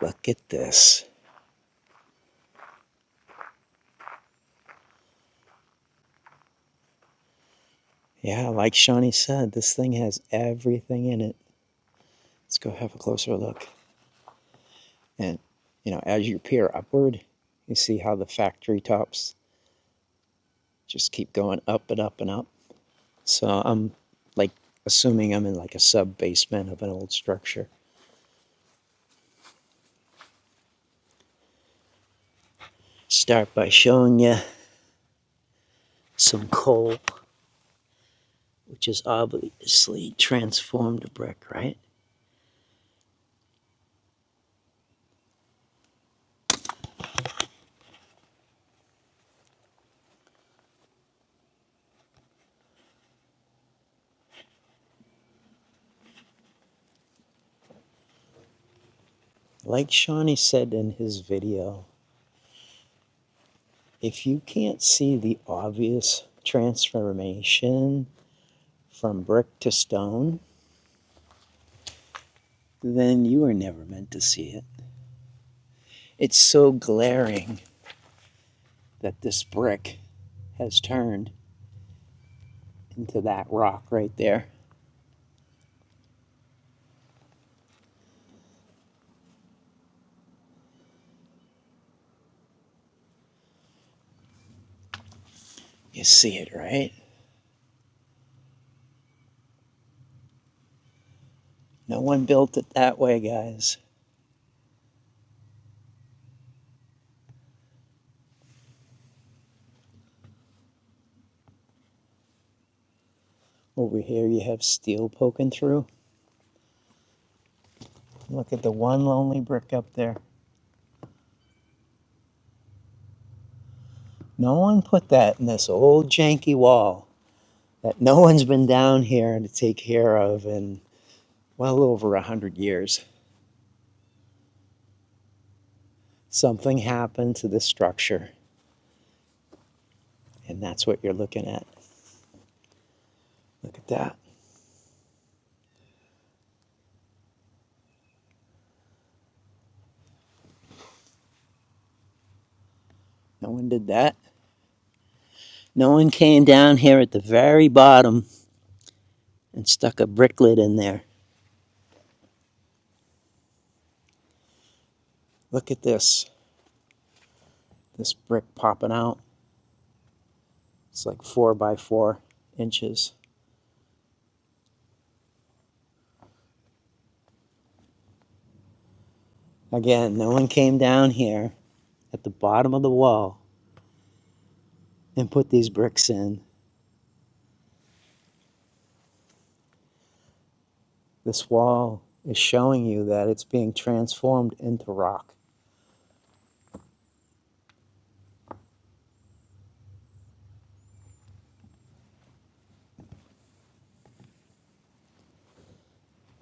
Look at this. Yeah, like Shawnee said, this thing has everything in it. Let's go have a closer look. And, you know, as you peer upward, you see how the factory tops just keep going up and up and up. So I'm like assuming I'm in like a sub-basement of an old structure. Start by showing you some coal, which is obviously transformed to brick, right? Like Shawnee said in his video, if you can't see the obvious transformation from brick to stone, then you were never meant to see it. It's so glaring that this brick has turned into that rock right there. You see it, right? No one built it that way, guys. Over here you have steel poking through. Look at the one lonely brick up there. No one put that in this old janky wall that no one's been down here to take care of in well over 100 years. Something happened to this structure, and that's what you're looking at. Look at that. No one did that. No one came down here at the very bottom and stuck a bricklet in there. Look at this. This brick popping out. It's like 4 by 4 inches. Again, no one came down here at the bottom of the wall and put these bricks in. This wall is showing you that it's being transformed into rock.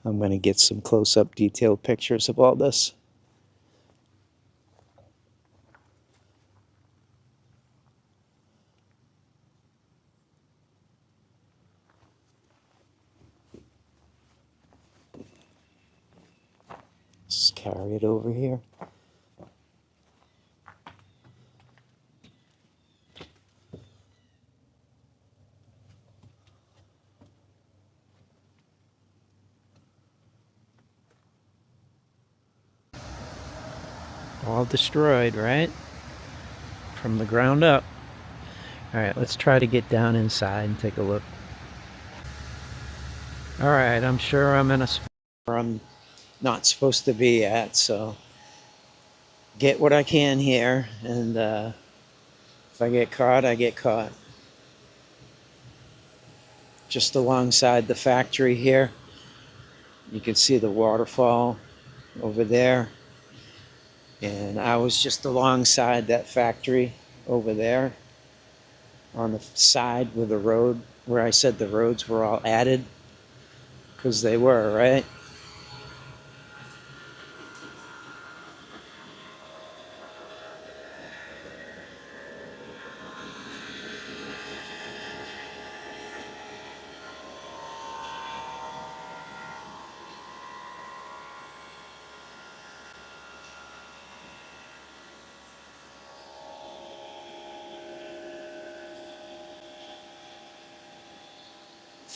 I'm going to get some close-up detailed pictures of all this. Let's carry it over here. All destroyed, right? From the ground up. Alright, let's try to get down inside and take a look. Alright, I'm sure I'm in a spot where I'm not supposed to be at, so get what I can here, and if I get caught, I get caught. Just alongside the factory here, you can see the waterfall over there, and I was just alongside that factory over there on the side with the road where I said the roads were all added, because they were, right?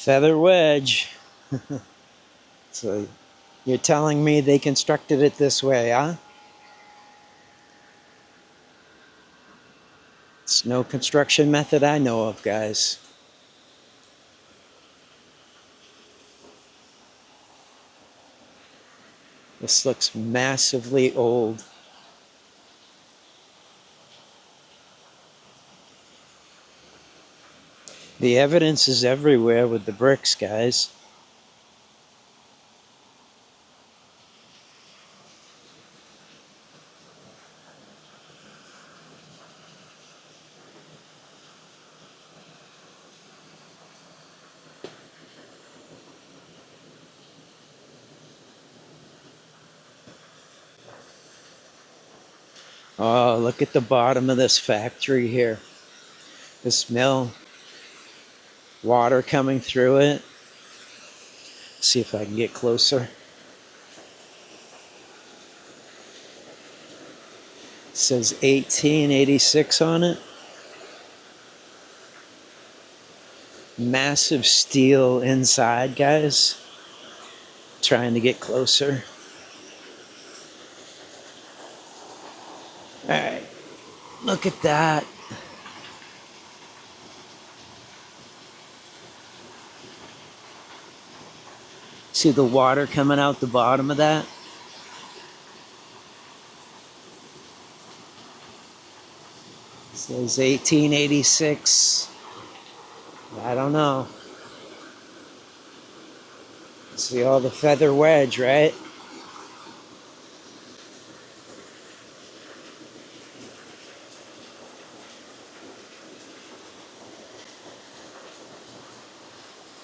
Feather wedge. So you're telling me they constructed it this way, huh? It's no construction method I know of, guys. This looks massively old. The evidence is everywhere with the bricks, guys. Oh, look at the bottom of this factory here. This mill. Water coming through it. See if I can get closer. It says 1886 on it. Massive steel inside, guys. Trying to get closer. All right, look at that. See the water coming out the bottom of that? It says 1886. I don't know. See all the feather wedge, right?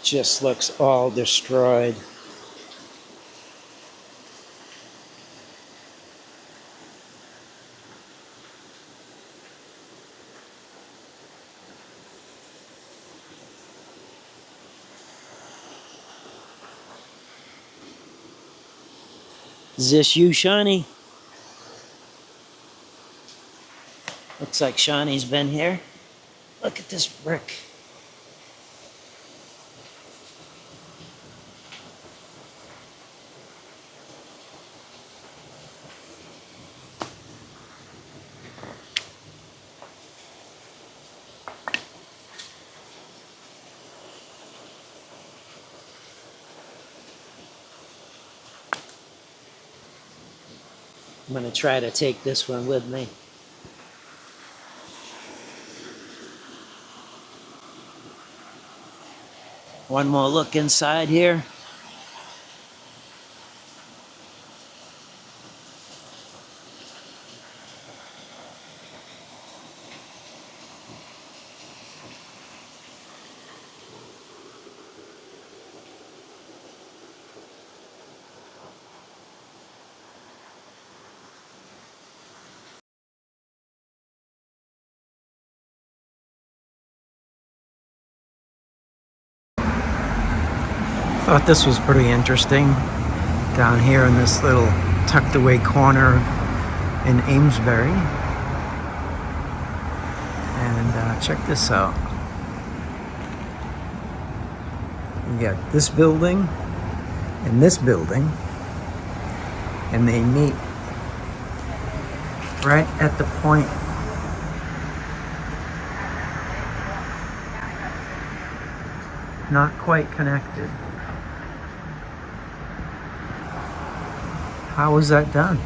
Just looks all destroyed. Is this you, Shawnee? Looks like Shawnee's been here. Look at this brick. I'm going to try to take this one with me. One more look inside here. Thought this was pretty interesting. Down here in this little tucked away corner in Amesbury. And check this out. You got this building and this building, and they meet right at the point not quite connected. How was that done?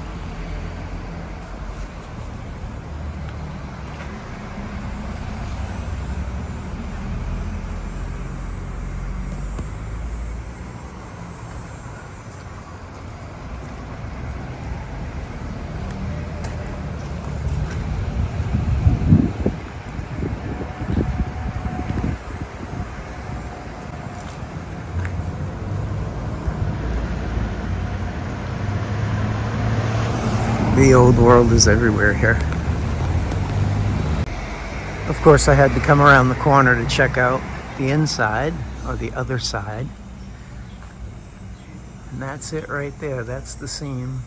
The old world is everywhere here. Of course, I had to come around the corner to check out the inside, or the other side. And that's it right there. That's the seam.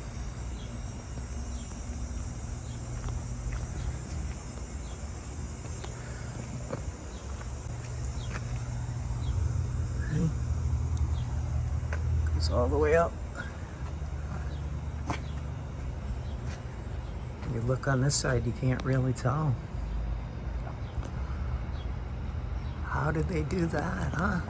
Goes all the way up. You look on this side, you can't really tell. How did they do that, huh?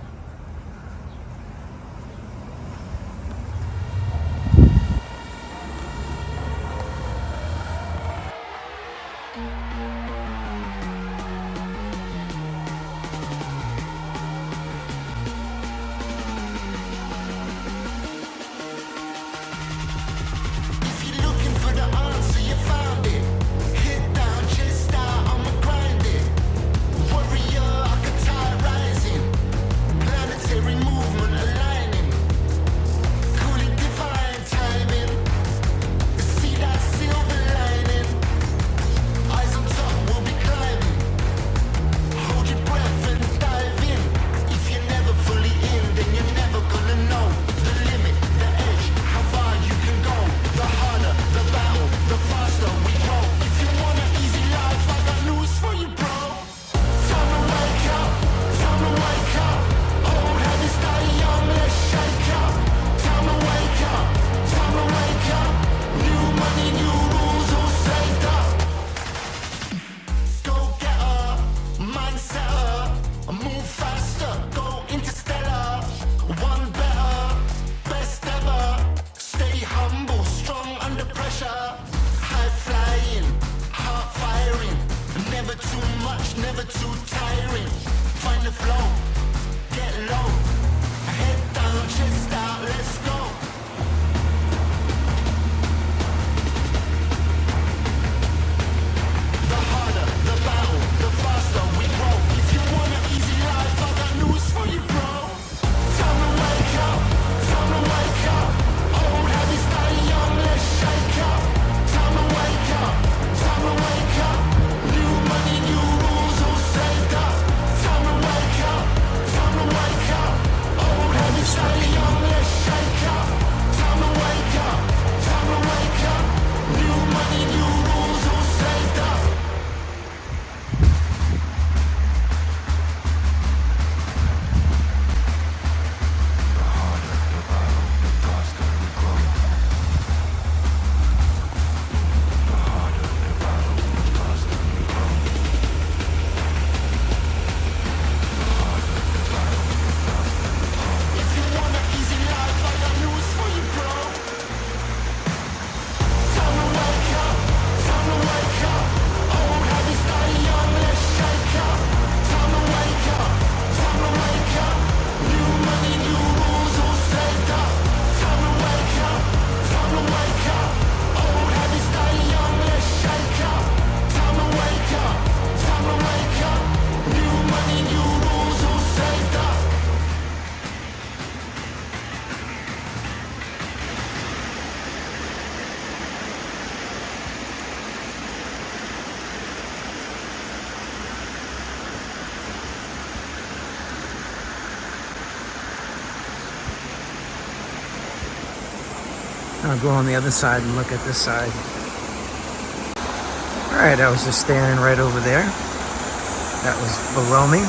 I'll go on the other side and look at this side. Alright, I was just standing right over there. That was below me.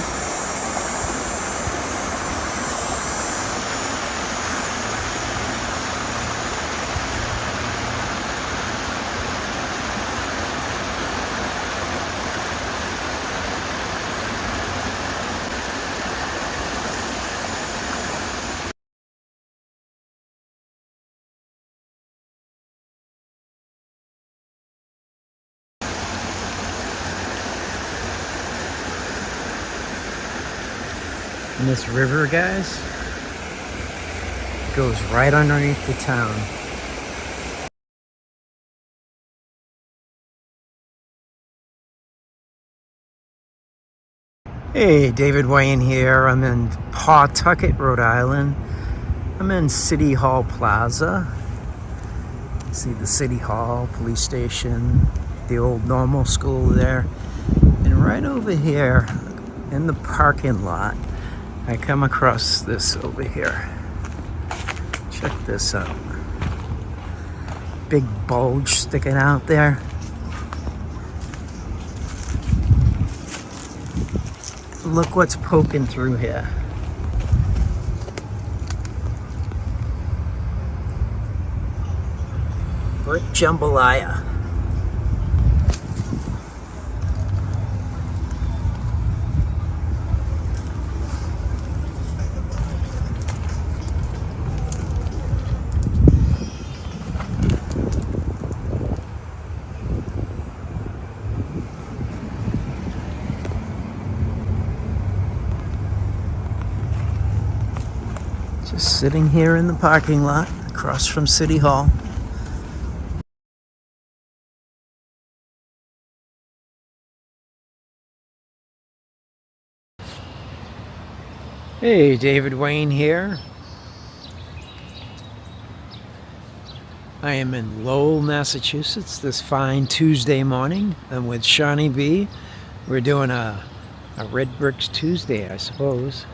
And this river, guys, goes right underneath the town. Hey, David Wayne here. I'm in Pawtucket, Rhode Island. I'm in City Hall Plaza. See the City Hall, police station, the old normal school there. And right over here in the parking lot, I come across this over here. Check this out. Big bulge sticking out there. Look what's poking through here. Brick Jambalaya. Just sitting here in the parking lot across from City Hall. Hey, David Wayne here. I am in Lowell, Massachusetts this fine Tuesday morning. I'm with Shawnee B. We're doing a Red Bricks Tuesday, I suppose.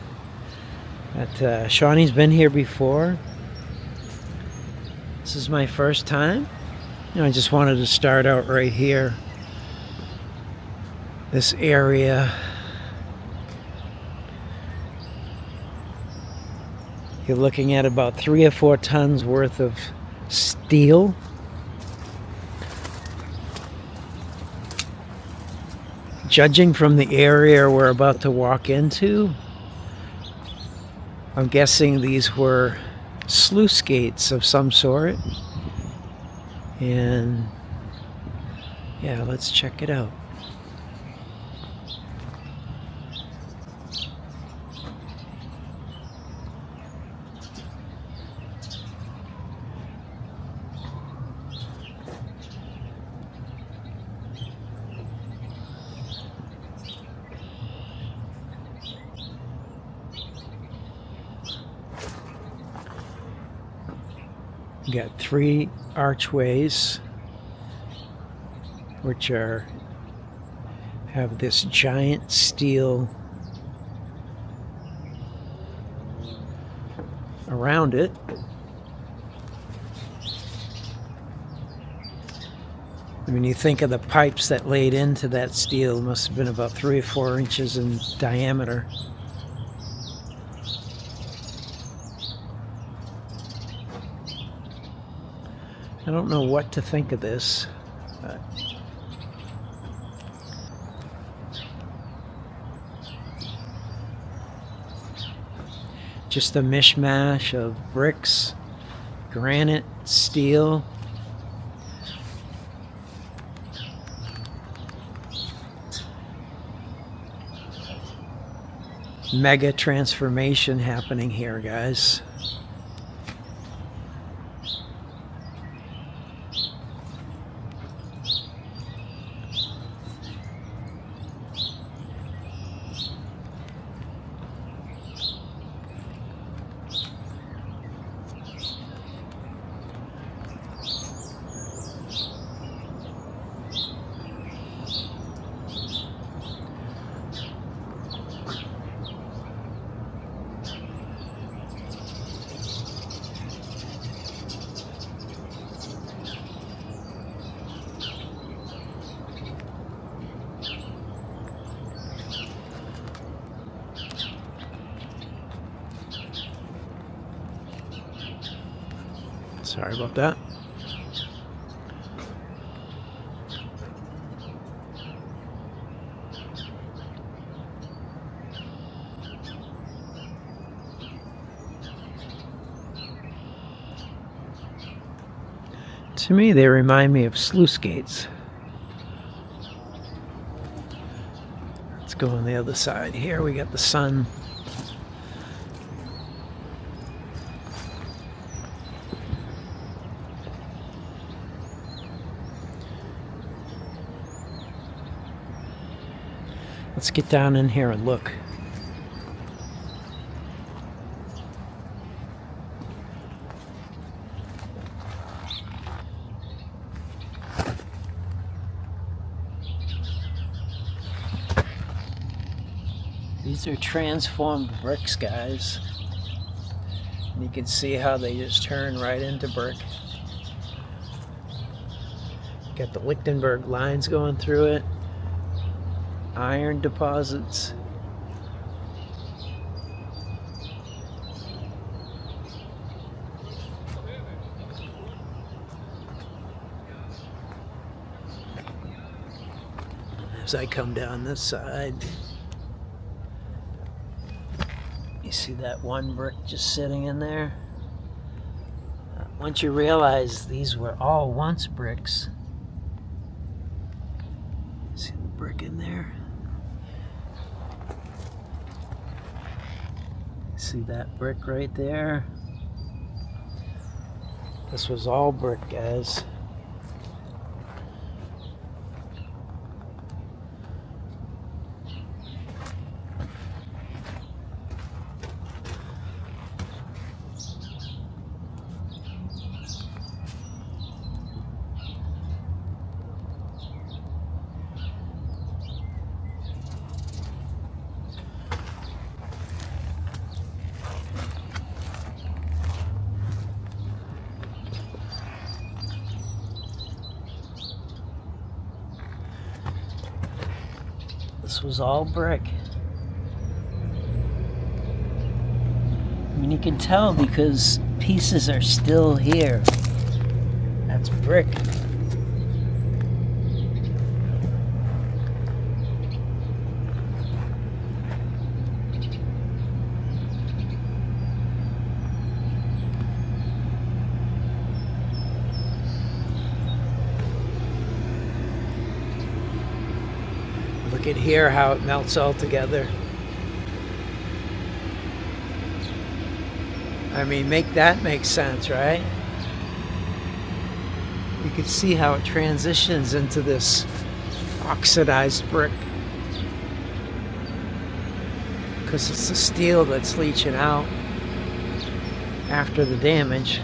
But Shawnee's been here before. This is my first time. I just wanted to start out right here. This area. You're looking at about 3 or 4 tons worth of steel. Judging from the area we're about to walk into, I'm guessing these were sluice gates of some sort. And yeah, let's check it out. You got 3 archways, which have this giant steel around it. I mean, you think of the pipes that laid into that steel, must have been about 3 or 4 inches in diameter. I don't know what to think of this, but just a mishmash of bricks, granite, steel. Mega transformation happening here, guys. Sorry about that. To me, they remind me of sluice gates. Let's go on the other side here. We got the sun. Let's get down in here and look. These are transformed bricks, guys. And you can see how they just turn right into brick. Got the Lichtenberg lines going through it. Iron deposits. as I come down this side. You see that one brick just sitting in there? Once you realize these were all once bricks. See the brick in there? See that brick right there? This was all brick, guys. This was all brick. I mean, you can tell because pieces are still here. That's brick. Look at here how it melts all together. I mean, that makes sense, right? You can see how it transitions into this oxidized brick. Because it's the steel that's leaching out after the damage.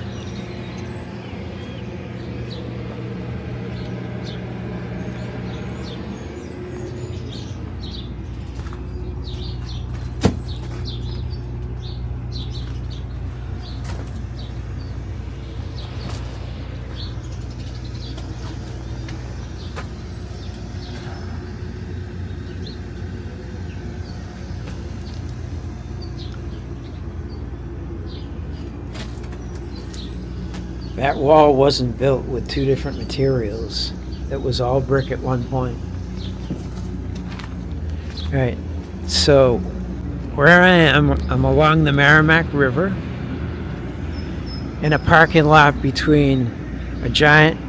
That wall wasn't built with two different materials. It was all brick at one point. All right, so where I am, I'm along the Merrimack River in a parking lot between a giant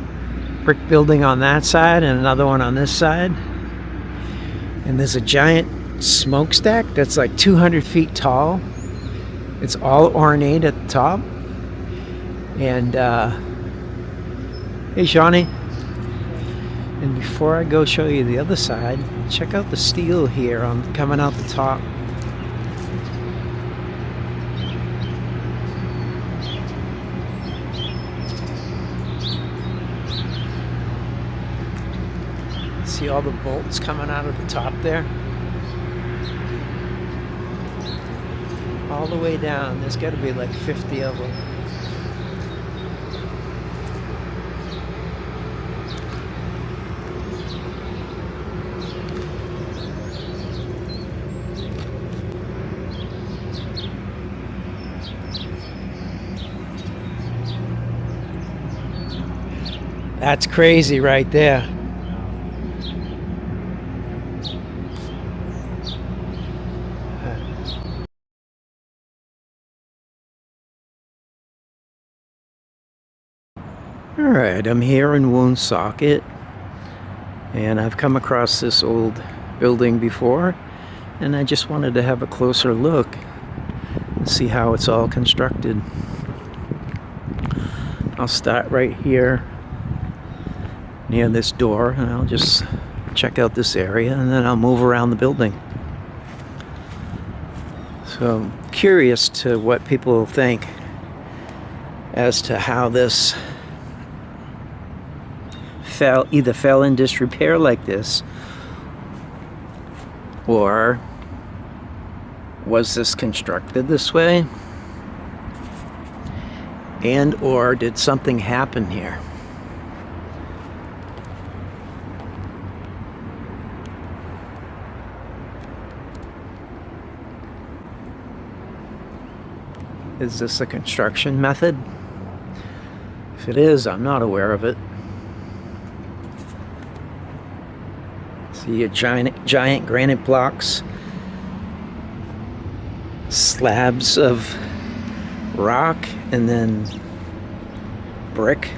brick building on that side and another one on this side. And there's a giant smokestack that's like 200 feet tall. It's all ornate at the top. And hey Shawnee, and before I go show you the other side, check out the steel here coming out the top. See all the bolts coming out of the top there? All the way down, there's got to be like 50 of them. That's crazy right there. All right, I'm here in Woonsocket, and I've come across this old building before, and I just wanted to have a closer look and see how it's all constructed. I'll start right here near this door, and I'll just check out this area, and then I'll move around the building. So I'm curious to what people think as to how this either fell in disrepair like this, or was this constructed this way, and or did something happen here? Is this a construction method? If it is, I'm not aware of it. See a giant granite blocks, slabs of rock, and then brick.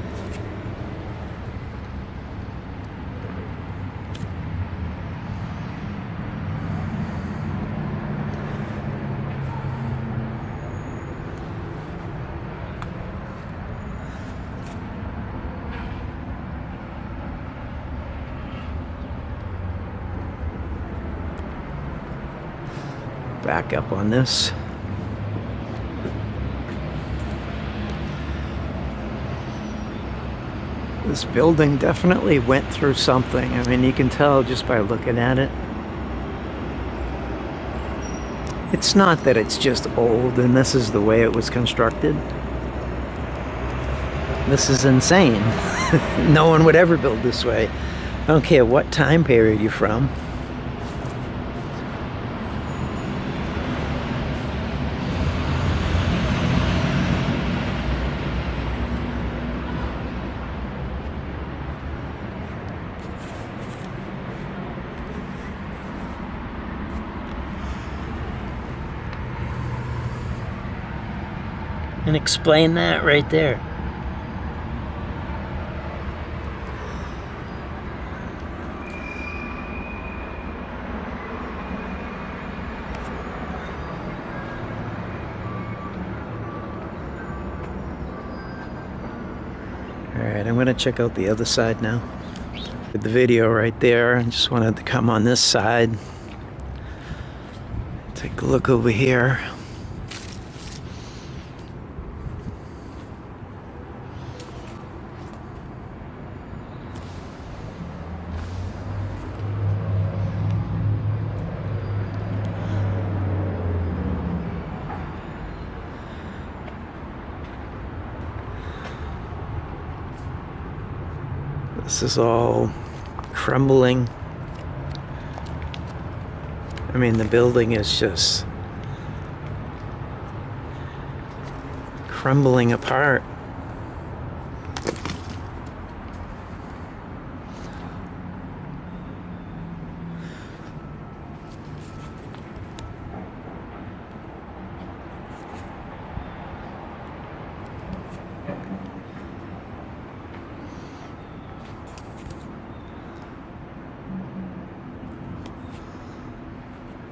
Back up on this. This building definitely went through something. I mean, you can tell just by looking at it. It's not that it's just old and this is the way it was constructed. This is insane. No one would ever build this way. I don't care what time period you're from. And explain that right there. Alright, I'm going to check out the other side now. Did the video right there. I just wanted to come on this side. Take a look over here. This is all crumbling. I mean, the building is just crumbling apart.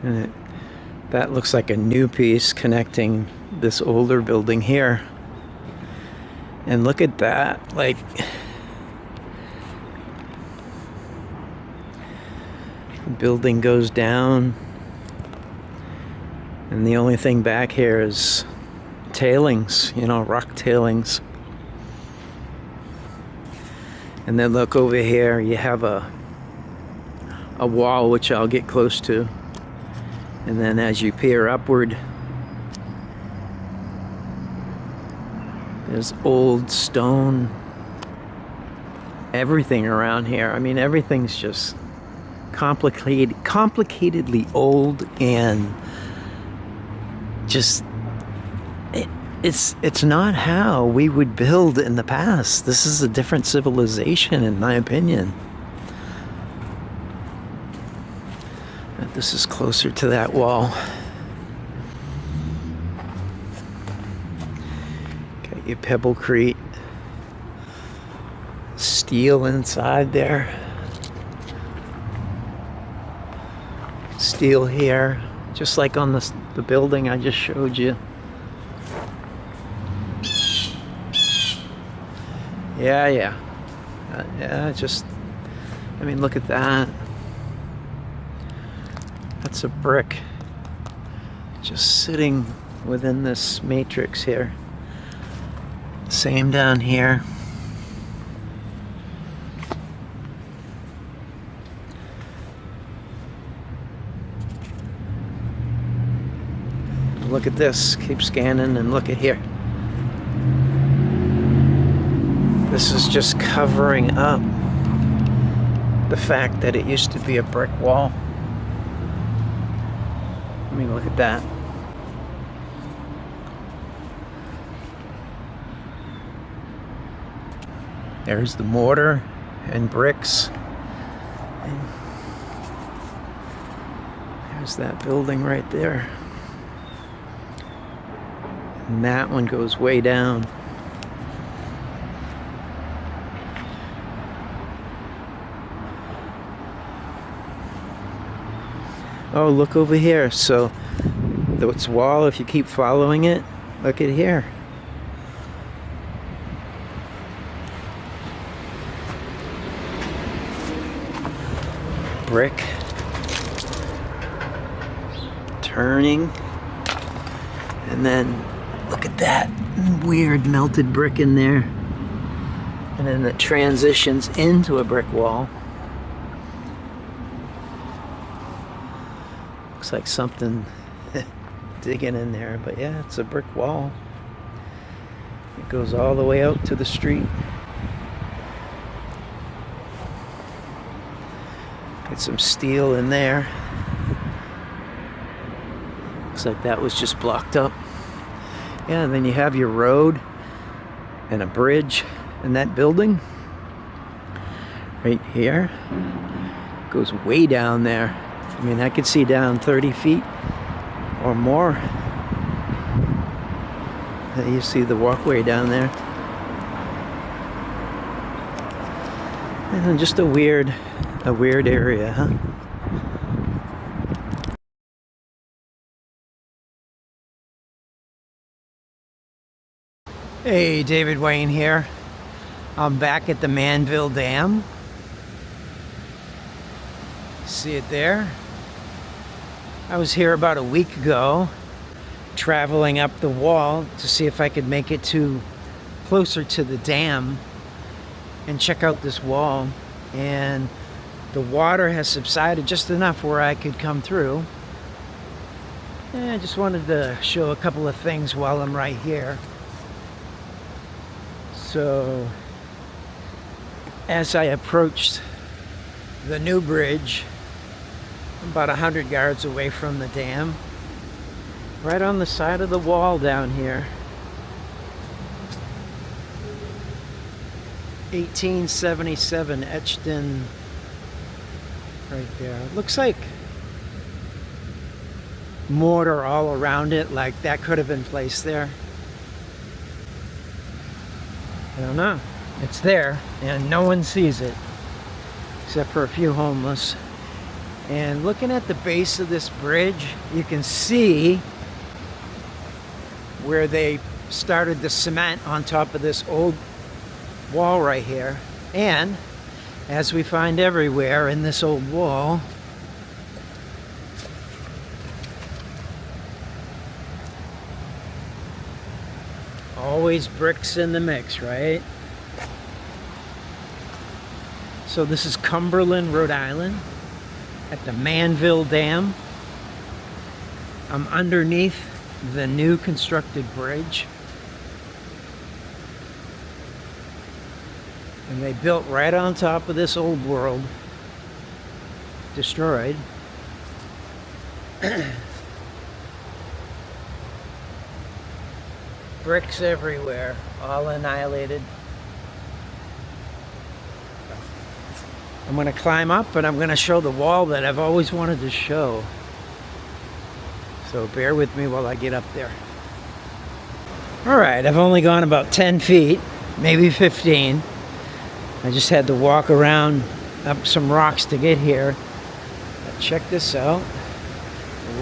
And that looks like a new piece connecting this older building here. And look at that, like, the building goes down and the only thing back here is tailings, you know, rock tailings. And then look over here, you have a wall, which I'll get close to. And then as you peer upward, there's old stone, everything around here. I mean, everything's just complicatedly old, and just, it's not how we would build in the past. This is a different civilization, in my opinion. This is closer to that wall. Got your pebblecrete. Steel inside there. Steel here, just like on the building I just showed you. Yeah. Just, I mean, look at that. That's a brick just sitting within this matrix here. Same down here. Look at this. Keep scanning and look at here. This is just covering up the fact that it used to be a brick wall. I mean, look at that. There's the mortar and bricks. There's that building right there. And that one goes way down. Oh, look over here. So, this wall, if you keep following it, look at here. Brick. Turning. And then, look at that weird melted brick in there. And then it transitions into a brick wall. Looks like something digging in there, but yeah, it's a brick wall. It goes all the way out to the street. Got some steel in there. Looks like that was just blocked up. Yeah, and then you have your road and a bridge and that building right here goes way down there. I mean, I could see down 30 feet or more. You see the walkway down there. And just a weird area, huh? Hey, David Wayne here. I'm back at the Manville Dam. See it there? I was here about a week ago, traveling up the wall to see if I could make it closer to the dam and check out this wall. And the water has subsided just enough where I could come through. And I just wanted to show a couple of things while I'm right here. So, as I approached the new bridge, about 100 yards away from the dam, right on the side of the wall down here, 1877 etched in right there. It looks like mortar all around it, like that could have been placed there. I don't know. It's there and no one sees it except for a few homeless. And looking at the base of this bridge, you can see where they started the cement on top of this old wall right here. And as we find everywhere in this old wall, always bricks in the mix, right? So this is Cumberland, Rhode Island, at the Manville Dam. I'm underneath the new constructed bridge. And they built right on top of this old world, destroyed. Bricks everywhere, all annihilated. I'm going to climb up and I'm going to show the wall that I've always wanted to show. So bear with me while I get up there. Alright, I've only gone about 10 feet, maybe 15. I just had to walk around up some rocks to get here. But check this out.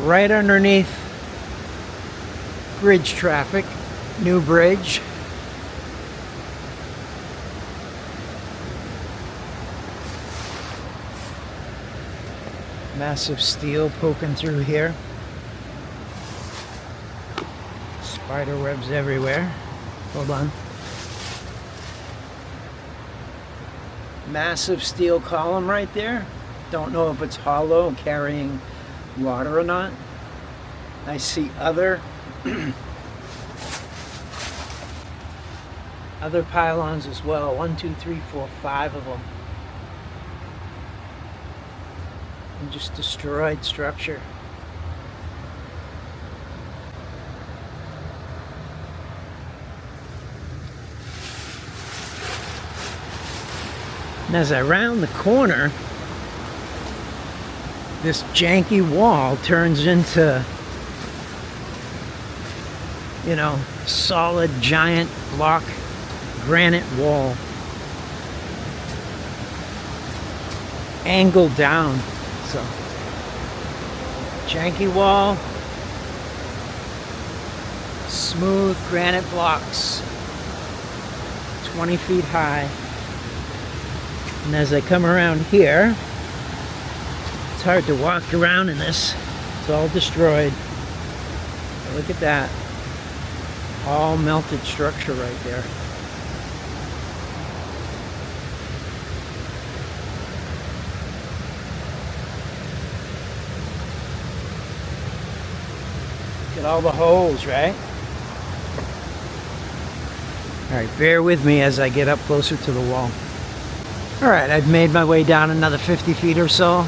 Right underneath bridge traffic, new bridge. Massive steel poking through here. Spider webs everywhere. Hold on. Massive steel column right there. Don't know if it's hollow and carrying water or not. I see other pylons as well. 1, 2, 3, 4, 5 of them. And just destroyed structure. And as I round the corner, this janky wall turns into, you know, solid giant block granite wall. Angled down. So, janky wall, smooth granite blocks, 20 feet high. And as I come around here, it's hard to walk around in this. It's all destroyed. Look at that. All melted structure right there. Look at all the holes, right? All right, bear with me as I get up closer to the wall. All right, I've made my way down another 50 feet or so.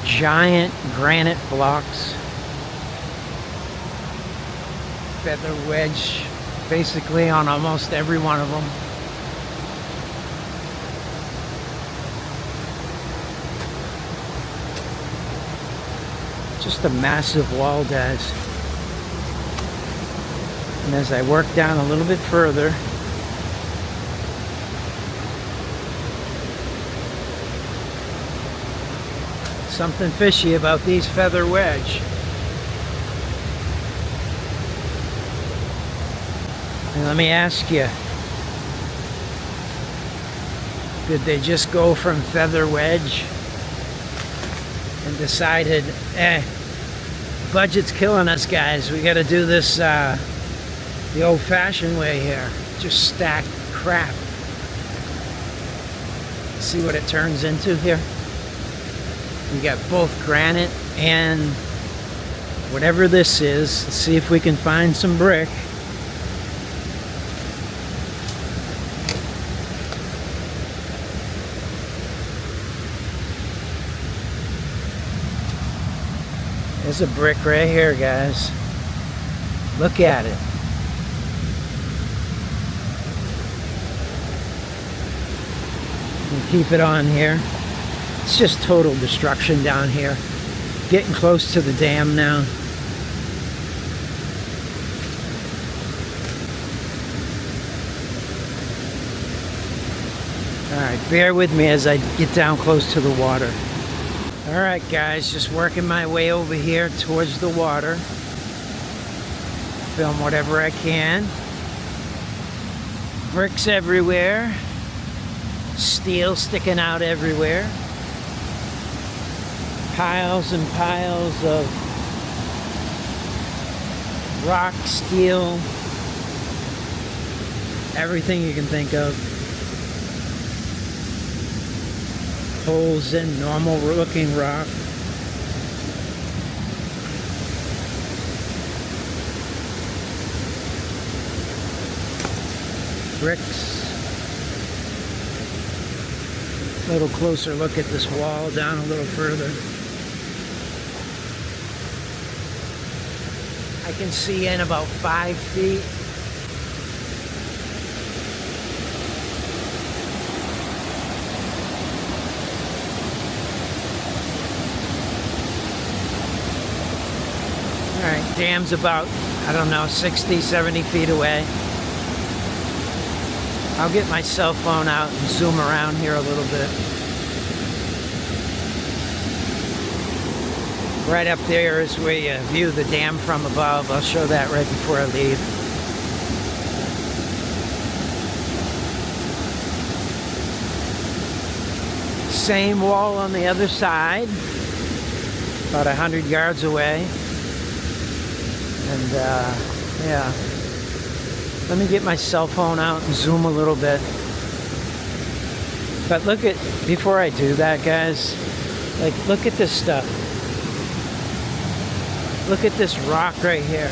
Giant granite blocks. Feather wedge basically on almost every one of them. Just a massive wall, guys. And as I work down a little bit further, something fishy about these feather wedge. And let me ask you, did they just go from feather wedge and decided, budget's killing us, guys, we gotta do this the old-fashioned way here, just stack crap. See what it turns into here? We got both granite and whatever this is. Let's see if we can find some brick. There's a brick right here, guys. Look at it. We'll keep it on here. It's just total destruction down here. Getting close to the dam now. Alright, bear with me as I get down close to the water. Alright guys, just working my way over here towards the water. Film whatever I can. Bricks everywhere. Steel sticking out everywhere. Piles and piles of rock, steel, everything you can think of. Holes in normal looking rock. Bricks. A little closer look at this wall down a little further. I can see in about 5 feet. Alright, dam's about, I don't know, 60, 70 feet away. I'll get my cell phone out and zoom around here a little bit. Right up there is where you view the dam from above. I'll show that right before I leave. Same wall on the other side, about 100 yards away. And yeah, let me get my cell phone out and zoom a little bit. But look at, before I do that, guys, like, look at this stuff. Look at this rock right here.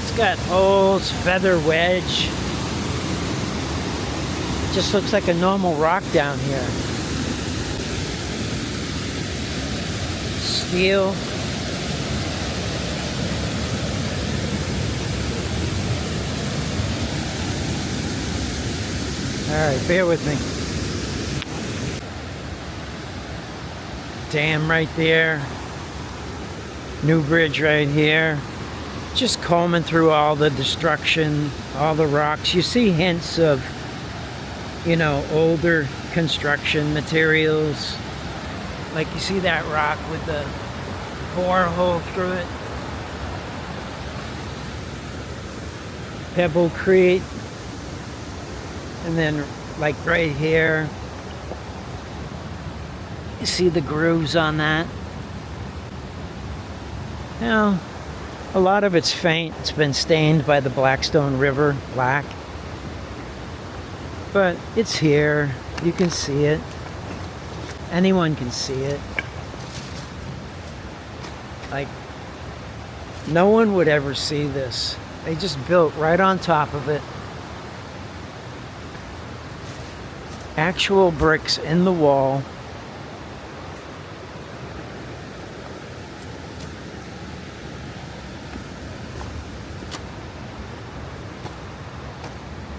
It's got holes, feather wedge. It just looks like a normal rock down here. Steel. Alright, bear with me. Dam right there. New bridge right here. Just combing through all the destruction, all the rocks. You see hints of, you know, older construction materials. Like you see that rock with the borehole through it. Pebble Creek. And then like right here, you see the grooves on that. Now, a lot of it's faint. It's been stained by the Blackstone River black. But it's here. You can see it. Anyone can see it. Like, no one would ever see this. They just built right on top of it. Actual bricks in the wall.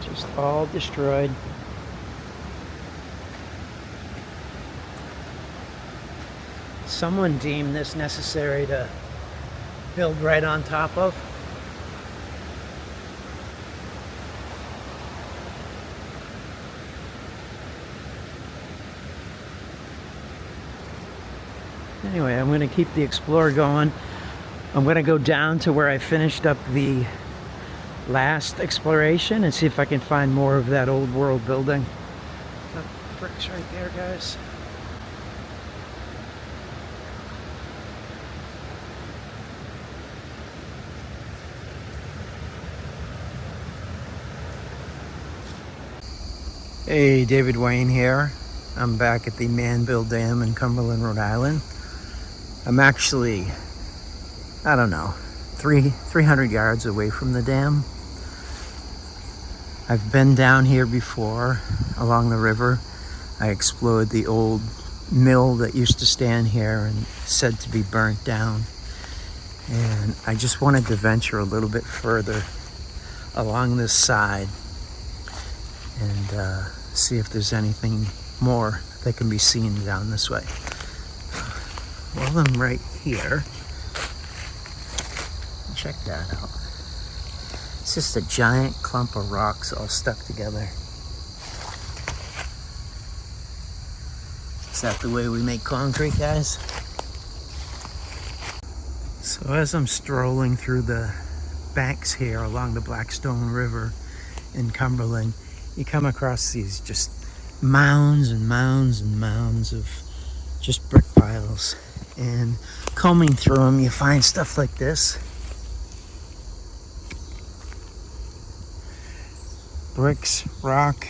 Just all destroyed. Someone deemed this necessary to build right on top of. Anyway, I'm going to keep the Explorer going. I'm going to go down to where I finished up the last exploration and see if I can find more of that old world building. Got bricks right there, guys. Hey, David Wayne here. I'm back at the Manville Dam in Cumberland, Rhode Island. I'm actually, I don't know, 300 yards away from the dam. I've been down here before along the river. I explored the old mill that used to stand here and said to be burnt down. And I just wanted to venture a little bit further along this side and see if there's anything more that can be seen down this way. Well, I'm right here. Check that out. It's just a giant clump of rocks all stuck together. Is that the way we make concrete, guys? So as I'm strolling through the banks here along the Blackstone River in Cumberland, you come across these just mounds and mounds and mounds of just brick piles. And combing through them, you find stuff like this. Bricks, rock.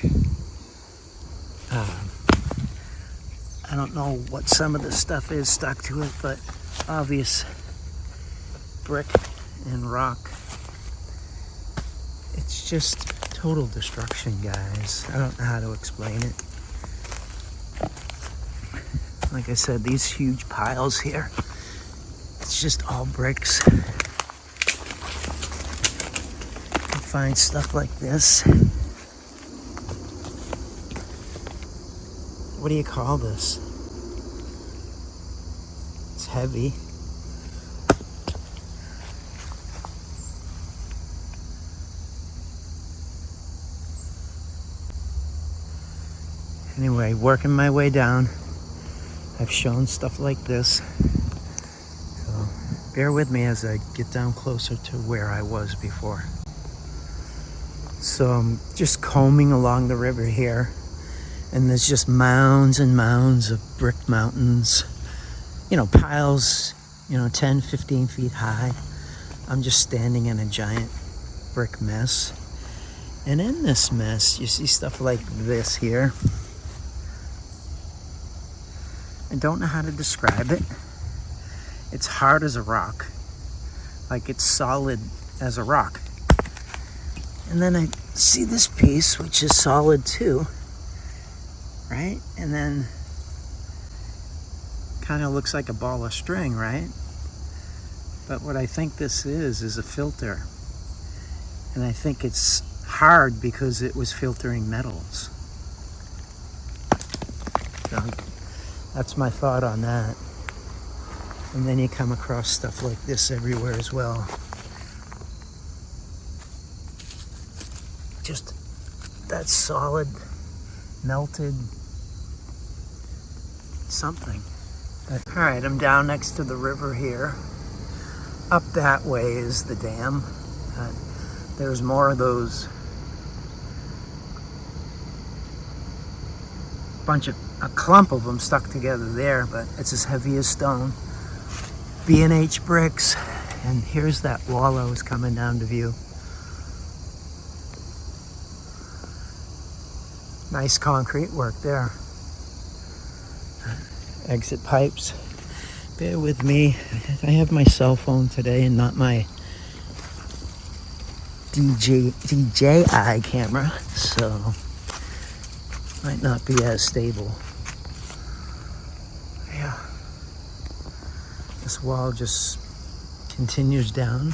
I don't know what some of the stuff is stuck to it, but obvious brick and rock. It's just total destruction, guys. I don't know how to explain it. Like I said, these huge piles here, it's just all bricks. You find stuff like this. What do you call this? It's heavy. Anyway, working my way down. I've shown stuff like this. So bear with me as I get down closer to where I was before. So I'm just combing along the river here. And there's just mounds and mounds of brick mountains. You know, piles, 10, 15 feet high. I'm just standing in a giant brick mess. And in this mess, you see stuff like this here. I don't know how to describe it. It's hard as a rock. Like it's solid as a rock. And then I see this piece, which is solid too. Right? And then kind of looks like a ball of string, right? But what I think this is a filter. And I think it's hard because it was filtering metals. So that's my thought on that. And then you come across stuff like this everywhere as well. Just that solid, melted something. All right, I'm down next to the river here. Up that way is the dam. There's more of those, a clump of them stuck together there, but it's as heavy as stone. B&H bricks, and here's that wall I was coming down to view. Nice concrete work there. Exit pipes. Bear with me. I have my cell phone today and not my DJI camera, so might not be as stable. Yeah. This wall just continues down.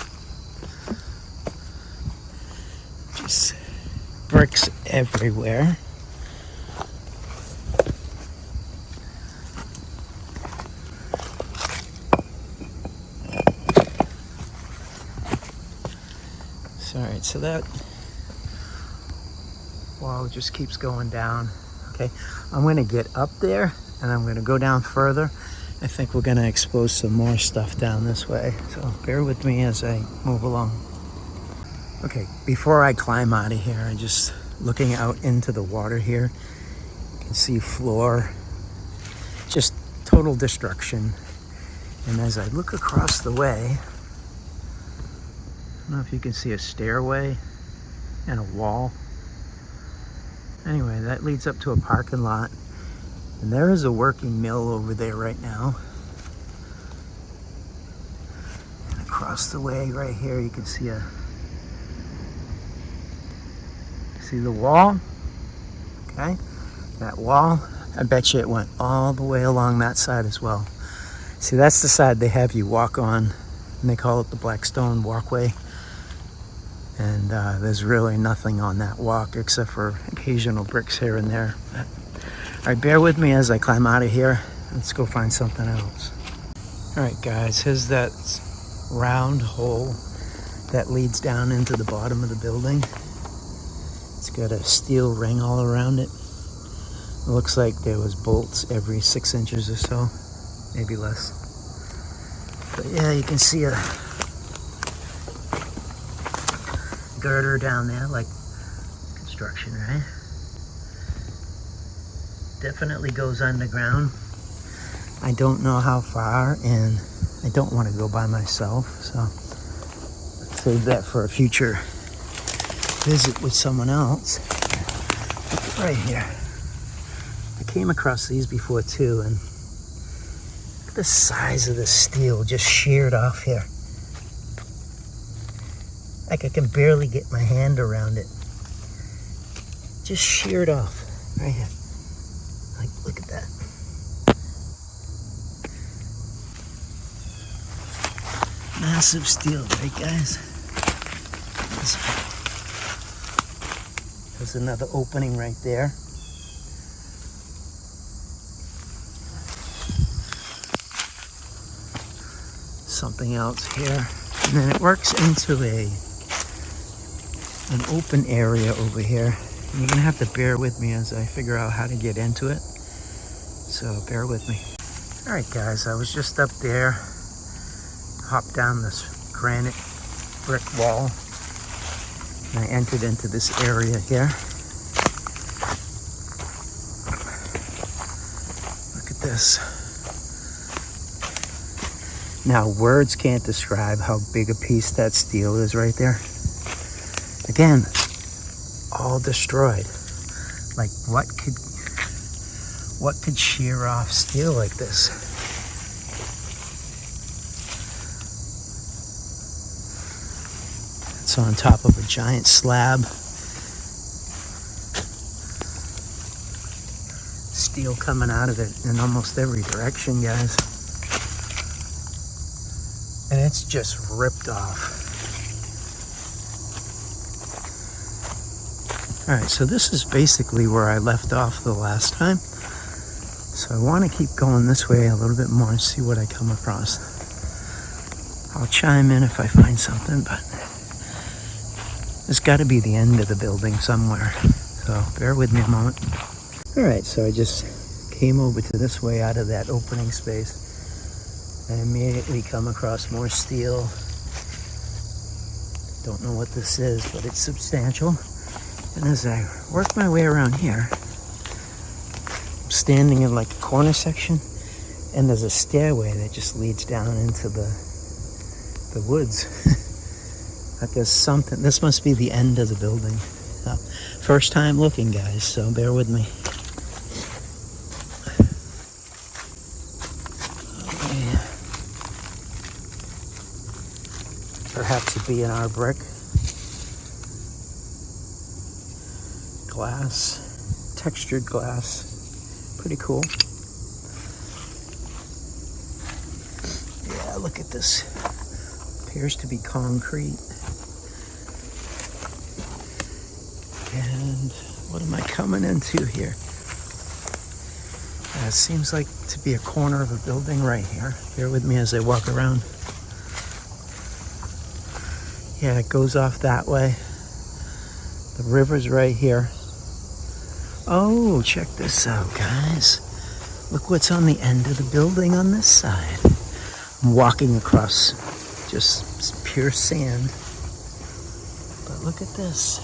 Just bricks everywhere. Alright, so that wall just keeps going down. Okay, I'm going to get up there and I'm going to go down further. I think we're going to expose some more stuff down this way. So bear with me as I move along. Okay, before I climb out of here, I'm just looking out into the water here. You can see floor, just total destruction. And as I look across the way, I don't know if you can see a stairway and a wall. Anyway, that leads up to a parking lot. And there is a working mill over there right now. And across the way right here, you can see see the wall? Okay, that wall, I bet you it went all the way along that side as well. See, that's the side they have you walk on, and they call it the Black Stone Walkway. And there's really nothing on that walk except for occasional bricks here and there. All right, bear with me as I climb out of here. Let's go find something else. All right, guys, here's that round hole that leads down into the bottom of the building. It's got a steel ring all around it. It looks like there was bolts every 6 inches or so, maybe less. But yeah, you can see a girder down there, like construction, right? Definitely goes underground. I don't know how far, and I don't want to go by myself, so let's save that for a future visit with someone else. Right here, I came across these before too, and look at the size of the steel just sheared off here. Like I can barely get my hand around it. Just sheared off right here. Like, look at that. Massive steel, right, guys? There's another opening right there. Something else here. And then it works into an open area over here. And you're gonna have to bear with me as I figure out how to get into it. So bear with me. All right, guys, I was just up there, hopped down this granite brick wall, and I entered into this area here. Look at this. Now, words can't describe how big a piece that steel is right there. Again, all destroyed. Like, what could shear off steel like this? It's on top of a giant slab. Steel coming out of it in almost every direction, guys. And it's just ripped off. All right, so this is basically where I left off the last time. So I want to keep going this way a little bit more and see what I come across. I'll chime in if I find something, but it's got to be the end of the building somewhere. So bear with me a moment. All right, so I just came over to this way out of that opening space and immediately come across more steel. Don't know what this is, but it's substantial. And as I work my way around here, I'm standing in like a corner section, and there's a stairway that just leads down into the woods. But there's something, this must be the end of the building. First time looking, guys, so bear with me. Okay. Perhaps it'd be an our brick. Glass, textured glass, pretty cool. Yeah, look at this. Appears to be concrete. And what am I coming into here? It seems like to be a corner of a building right here. Bear with me as I walk around. Yeah, it goes off that way. The river's right here. Oh, check this out, guys. Look what's on the end of the building on this side. I'm walking across just pure sand. But look at this.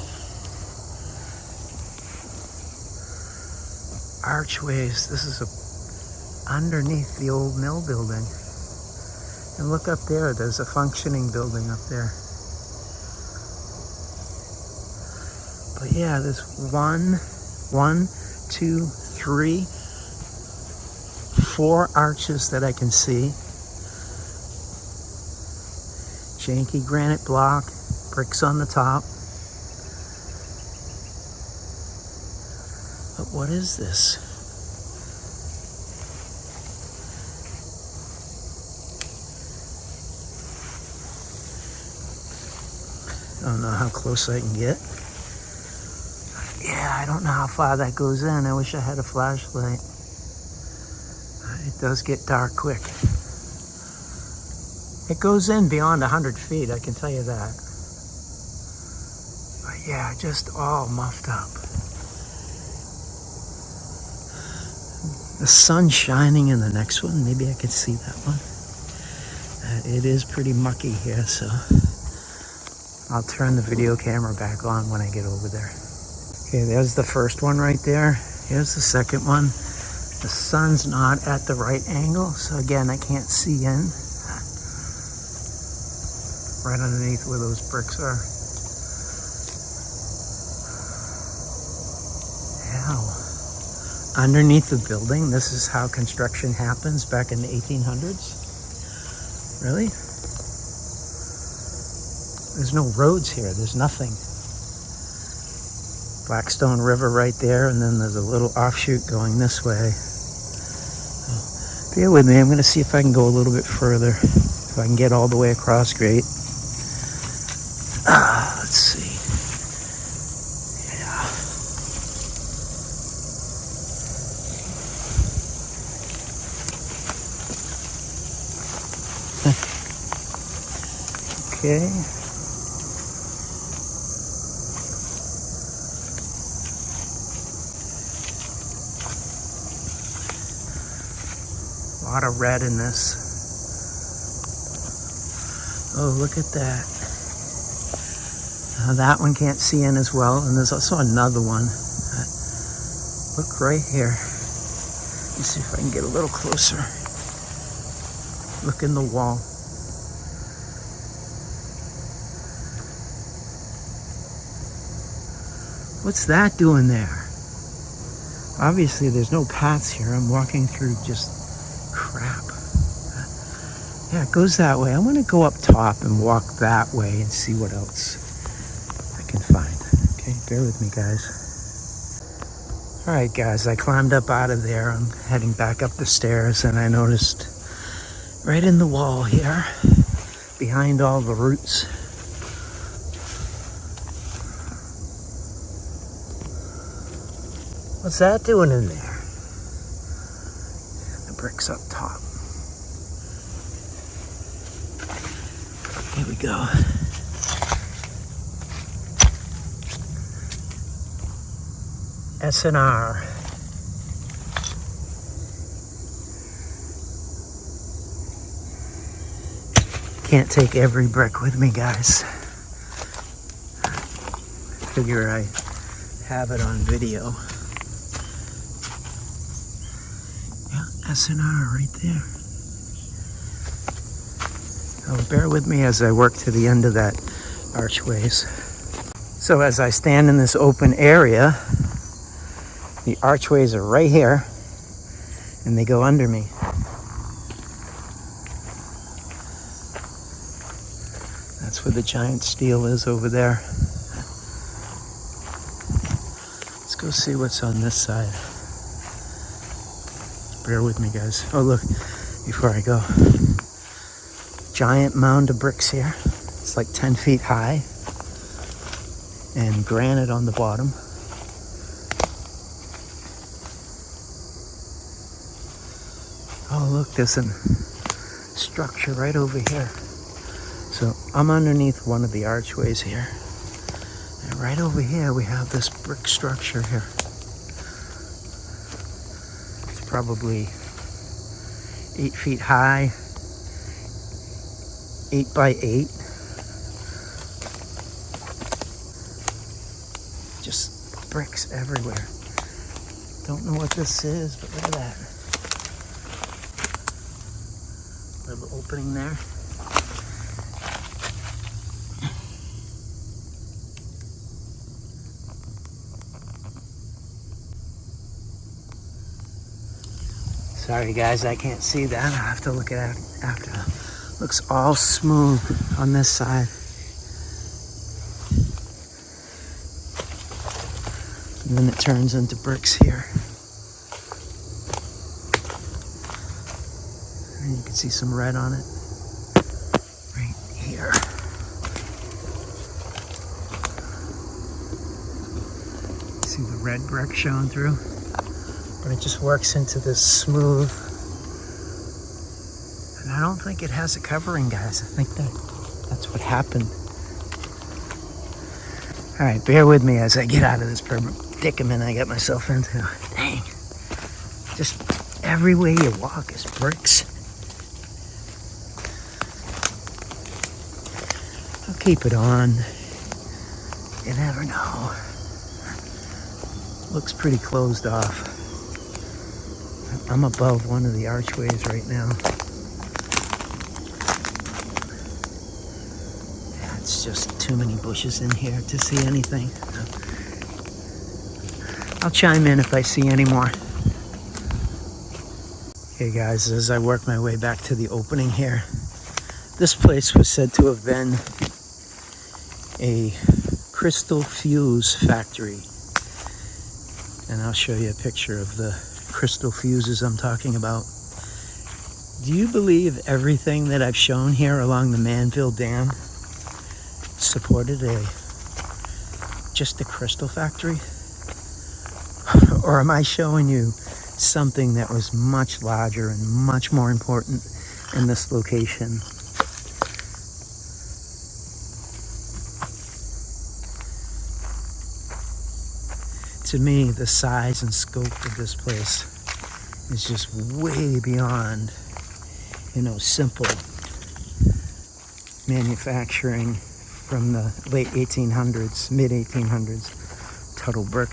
Archways. This is underneath the old mill building. And look up there. There's a functioning building up there. But yeah, there's one, two, three, 4 arches that I can see. Janky granite block, bricks on the top. But what is this? I don't know how close I can get. Yeah, I don't know how far that goes in. I wish I had a flashlight. It does get dark quick. It goes in beyond 100 feet, I can tell you that. But yeah, just all muffed up. The sun's shining in the next one. Maybe I can see that one. It is pretty mucky here, so I'll turn the video camera back on when I get over there. Okay, there's the first one right there. Here's the second one. The sun's not at the right angle, so again, I can't see in. Right underneath where those bricks are. Wow. Underneath the building, this is how construction happens back in the 1800s? Really? There's no roads here, there's nothing. Blackstone River right there, and then there's a little offshoot going this way. Bear with me, I'm going to see if I can go a little bit further. If I can get all the way across, great. Let's see. Yeah. Okay. A lot of red in this. Oh, look at that. That one can't see in as well, and there's also another one. Look right here. Let's see if I can get a little closer. Look in the wall. What's that doing there? Obviously there's no paths here. I'm walking through just crap. Yeah, it goes that way. I want to go up top and walk that way and see what else I can find. Okay, bear with me, guys. All right, guys, I climbed up out of there. I'm heading back up the stairs, and I noticed right in the wall here, behind all the roots, what's that doing in there? bricks up top. Here we go. S&R. Can't take every brick with me, guys. Figure I have it on video. Yeah, S&R right there. Oh, bear with me as I work to the end of that archways. So as I stand in this open area, the archways are right here, and they go under me. That's where the giant steel is over there. Let's go see what's on this side. Bear with me, guys. Oh, look, before I go. Giant mound of bricks here. It's like 10 feet high. And granite on the bottom. Oh, look, there's a structure right over here. So I'm underneath one of the archways here. And right over here, we have this brick structure here. It's probably 8 feet high, 8 by 8. Just bricks everywhere. Don't know what this is, but look at that. Little opening there. Sorry guys, I can't see that. I'll have to look at it after. Looks all smooth on this side. And then it turns into bricks here. And you can see some red on it. Right here. See the red brick showing through? But it just works into this smooth. And I don't think it has a covering, guys. I think that's what happened. All right, bear with me as I get out of this predicament I got myself into. Dang. Just everywhere you walk is bricks. I'll keep it on. You never know. Looks pretty closed off. I'm above one of the archways right now. Yeah, it's just too many bushes in here to see anything. I'll chime in if I see any more. Okay guys, as I work my way back to the opening here, this place was said to have been a crystal fuse factory. And I'll show you a picture of the crystal fuses I'm talking about. Do you believe everything that I've shown here along the Manville Dam supported just a crystal factory? Or am I showing you something that was much larger and much more important in this location? To me, the size and scope of this place is just way beyond, simple manufacturing from the late 1800s, mid 1800s, Tuttle brick.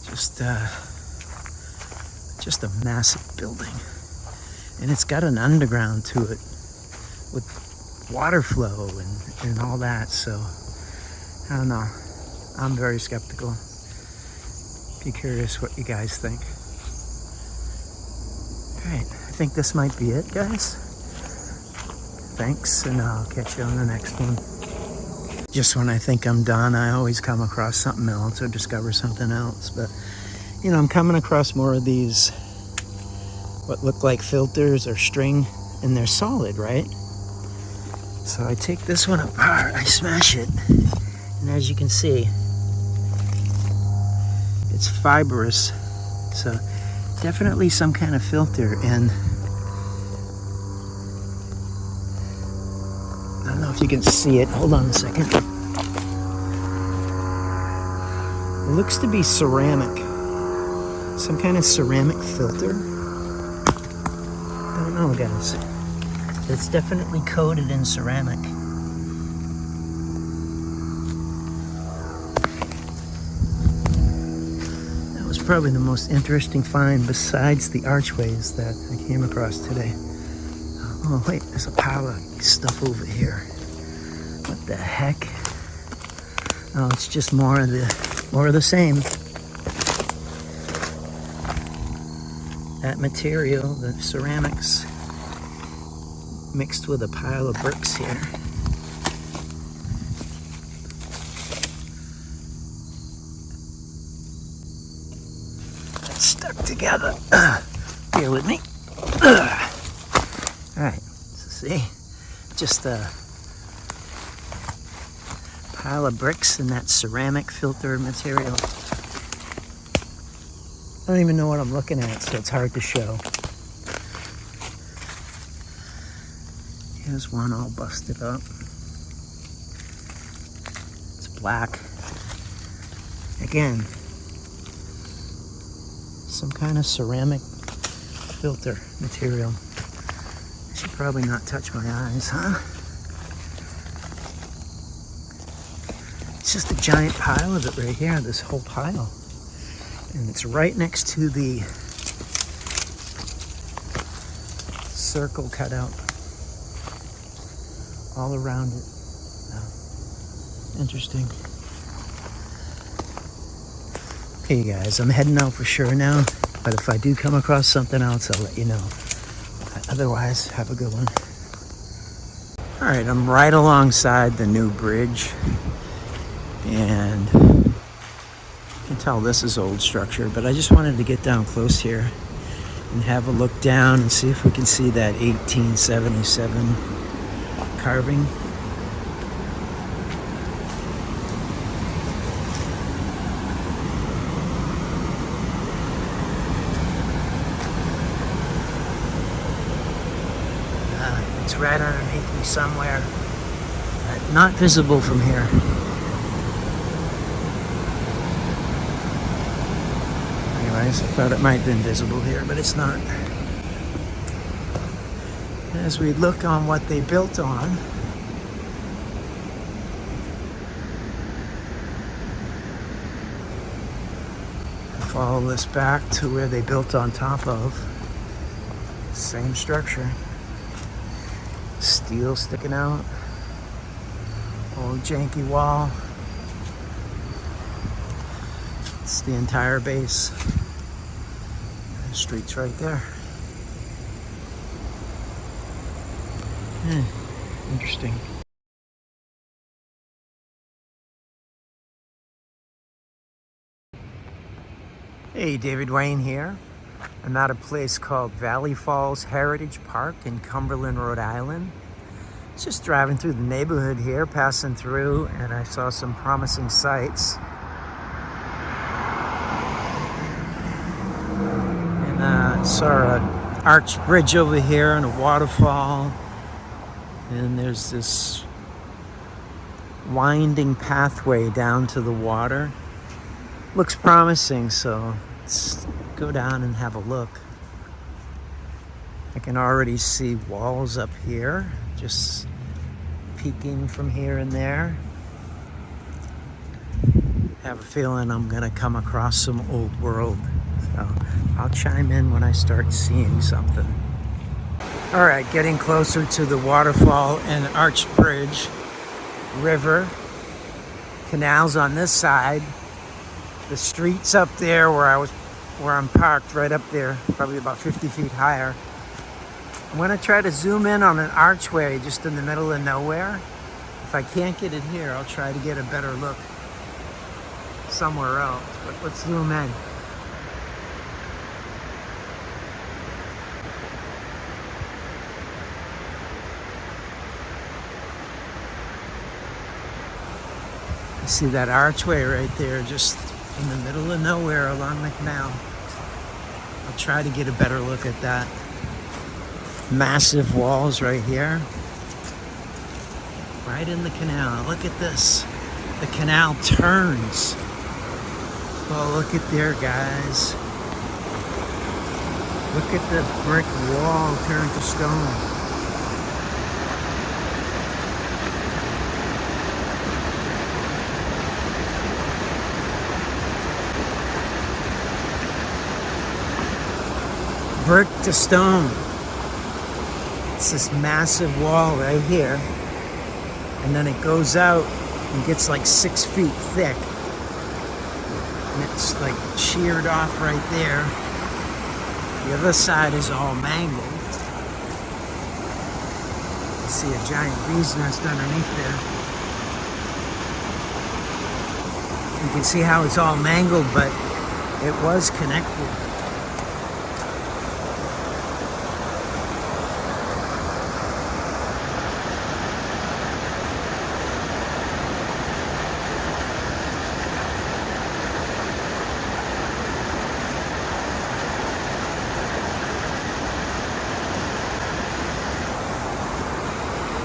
Just a massive building. And it's got an underground to it with water flow and all that, so I don't know. I'm very skeptical. Be curious what you guys think. Alright, I think this might be it, guys. Thanks, and I'll catch you on the next one. Just when I think I'm done, I always come across something else or discover something else. But, I'm coming across more of these, what look like filters or string, and they're solid, right? So I take this one apart, I smash it, and as you can see, it's fibrous, so Definitely some kind of filter, and I don't know if you can see it. Hold on a second. It looks to be ceramic. Some kind of ceramic filter. I don't know, guys. It's definitely coated in ceramic. That was probably the most interesting find besides the archways that I came across today. Oh wait, there's a pile of stuff over here. What the heck? Oh, it's just more of the same. That material, the ceramics, mixed with a pile of bricks here. That's stuck together. Bear with me. Alright, so see, just a pile of bricks and that ceramic filter material. I don't even know what I'm looking at, so it's hard to show. Here's one all busted up. It's black. Again, some kind of ceramic filter material. I should probably not touch my eyes, huh? It's just a giant pile of it right here, this whole pile. And it's right next to the circle cut out all around it. Oh, interesting. Okay, guys, I'm heading out for sure now, but if I do come across something else, I'll let you know. Otherwise, have a good one. All right, I'm right alongside the new bridge, and you can tell this is old structure, but I just wanted to get down close here and have a look down and see if we can see that 1877 carving. It's right underneath me somewhere, but not visible from here. Anyways, I thought it might have been visible here, but it's not. As we look on what they built on, follow this back to where they built on top of. Same structure. Steel sticking out. Old janky wall. It's the entire base. The street's right there. Interesting. Hey, David Wayne here. I'm at a place called Valley Falls Heritage Park in Cumberland, Rhode Island. Just driving through the neighborhood here, passing through, and I saw some promising sights. And I saw an arched bridge over here and a waterfall. And there's this winding pathway down to the water. Looks promising, so let's go down and have a look. I can already see walls up here, just peeking from here and there. I have a feeling I'm gonna come across some old world, so I'll chime in when I start seeing something. All right, getting closer to the waterfall and arched bridge, river, canals on this side, the streets up there where I'm parked, right up there, probably about 50 feet higher. I'm gonna try to zoom in on an archway just in the middle of nowhere. If I can't get it here, I'll try to get a better look somewhere else, but let's zoom in. You see that archway right there, just in the middle of nowhere along the canal. I'll try to get a better look at that. Massive walls right here. Right in the canal. Look at this. The canal turns. Oh, look at there, guys. Look at the brick wall turned to stone. Brick to stone. It's this massive wall right here. And then it goes out and gets like 6 feet thick. And it's like sheared off right there. The other side is all mangled. You see a giant bee's nest underneath there. You can see how it's all mangled, but it was connected.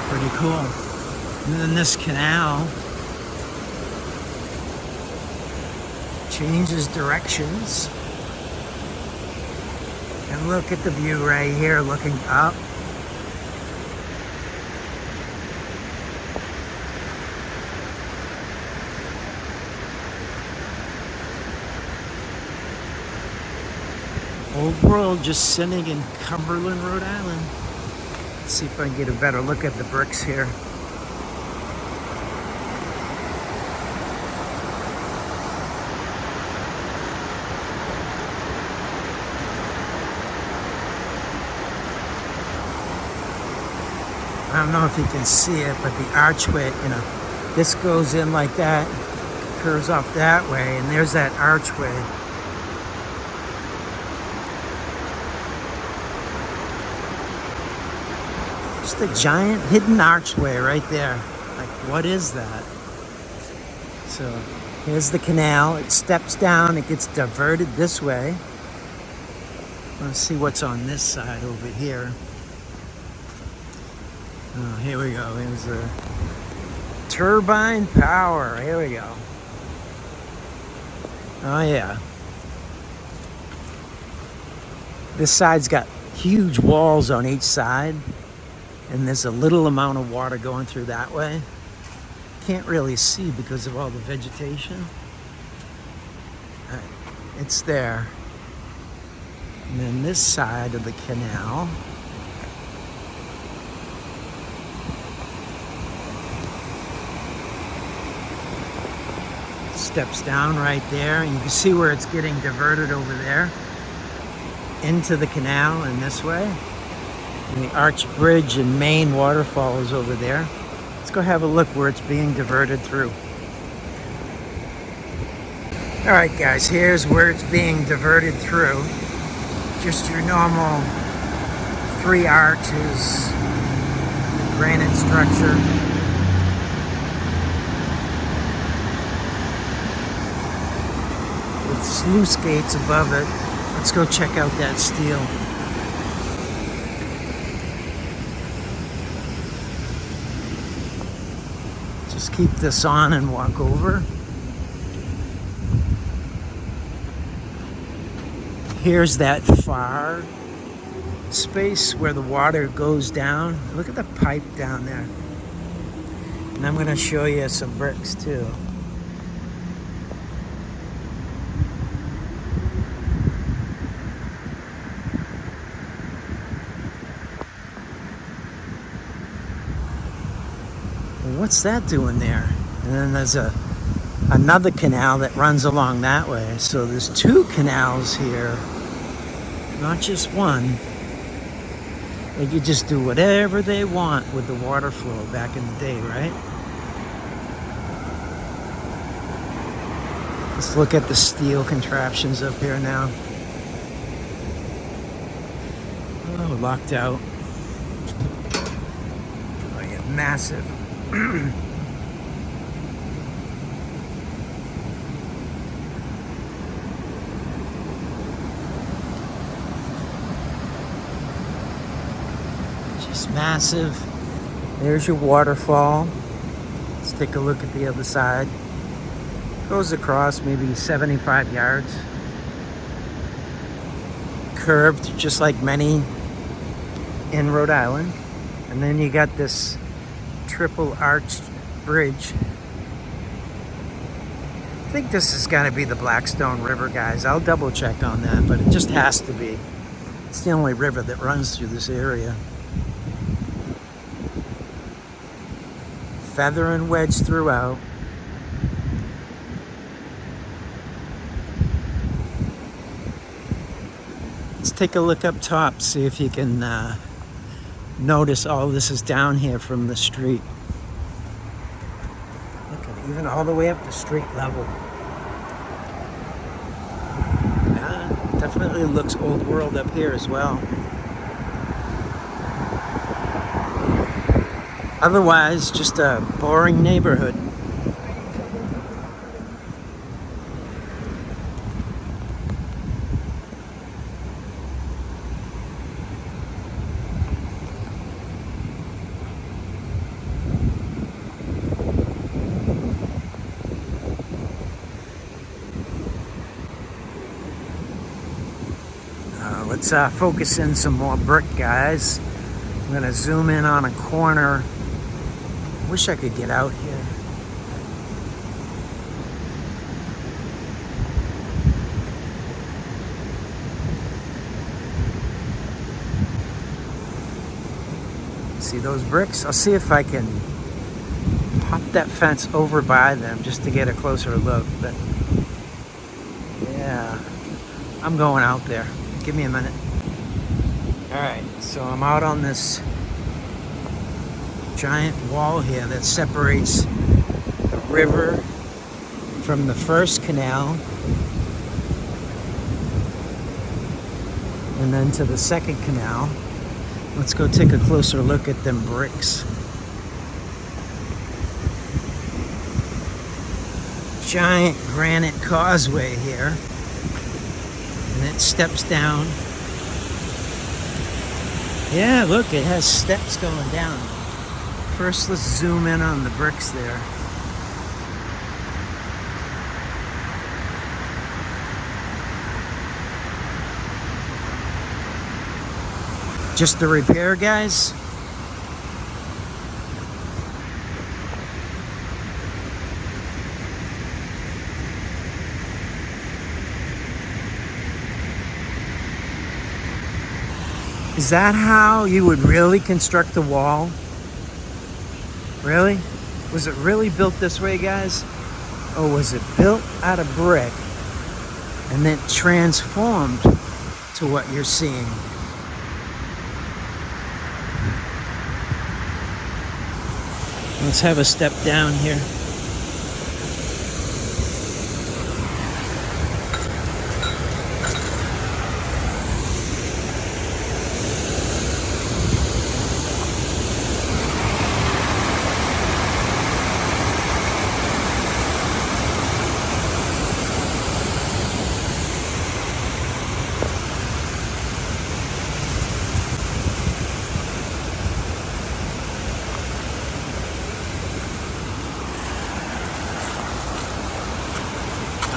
Pretty cool. And then this canal changes directions. And look at the view right here looking up. Old world just sitting in Cumberland, Rhode Island. Let's see if I can get a better look at the bricks here. I don't know if you can see it, but the archway, you know, this goes in like that, curves off that way, and there's that archway. Just a giant hidden archway right there. Like, what is that? So, here's the canal. It steps down, it gets diverted this way. Let's see what's on this side over here. Oh, here we go. Here's the turbine power. Here we go. Oh, yeah. This side's got huge walls on each side. And there's a little amount of water going through that way. Can't really see because of all the vegetation. All right, it's there. And then this side of the canal. Steps down right there. And you can see where it's getting diverted over there. Into the canal and this way. And the Arch Bridge and main waterfall is over there. Let's go have a look where it's being diverted through. All right, guys, here's where it's being diverted through. Just your normal 3 arches, granite structure. With sluice gates above it. Let's go check out that steel. Just keep this on and walk over. Here's that far space where the water goes down. Look at the pipe down there. And I'm going to show you some bricks too. What's that doing there? And then there's another canal that runs along that way. So there's 2 canals here, not just one. They could just do whatever they want with the water flow back in the day, right? Let's look at the steel contraptions up here now. Oh, locked out. Oh, yeah, massive. Just massive. There's your waterfall. Let's take a look at the other side. Goes across maybe 75 yards. Curved just like many in Rhode Island. And then you got this triple arched bridge. I think this has got to be the Blackstone River, guys. I'll double check on that, but it just has to be. It's the only river that runs through this area. Feather and wedge throughout. Let's take a look up top, see if you can notice all this is down here from the street. Look at it, even all the way up to street level. Yeah, definitely looks old world up here as well. Otherwise, just a boring neighborhood. Let's focus in some more brick, guys. I'm gonna zoom in on a corner. Wish I could get out here. See those bricks? I'll see if I can pop that fence over by them just to get a closer look. But yeah, I'm going out there. Give me a minute. All right, so I'm out on this giant wall here that separates the river from the first canal and then to the second canal. Let's go take a closer look at them bricks. Giant granite causeway here, and it steps down. Yeah, look, it has steps going down. First, let's zoom in on the bricks there. Just the repair, guys. Is that how you would really construct a wall? Really? Was it really built this way, guys? Or was it built out of brick and then transformed to what you're seeing? Let's have a step down here.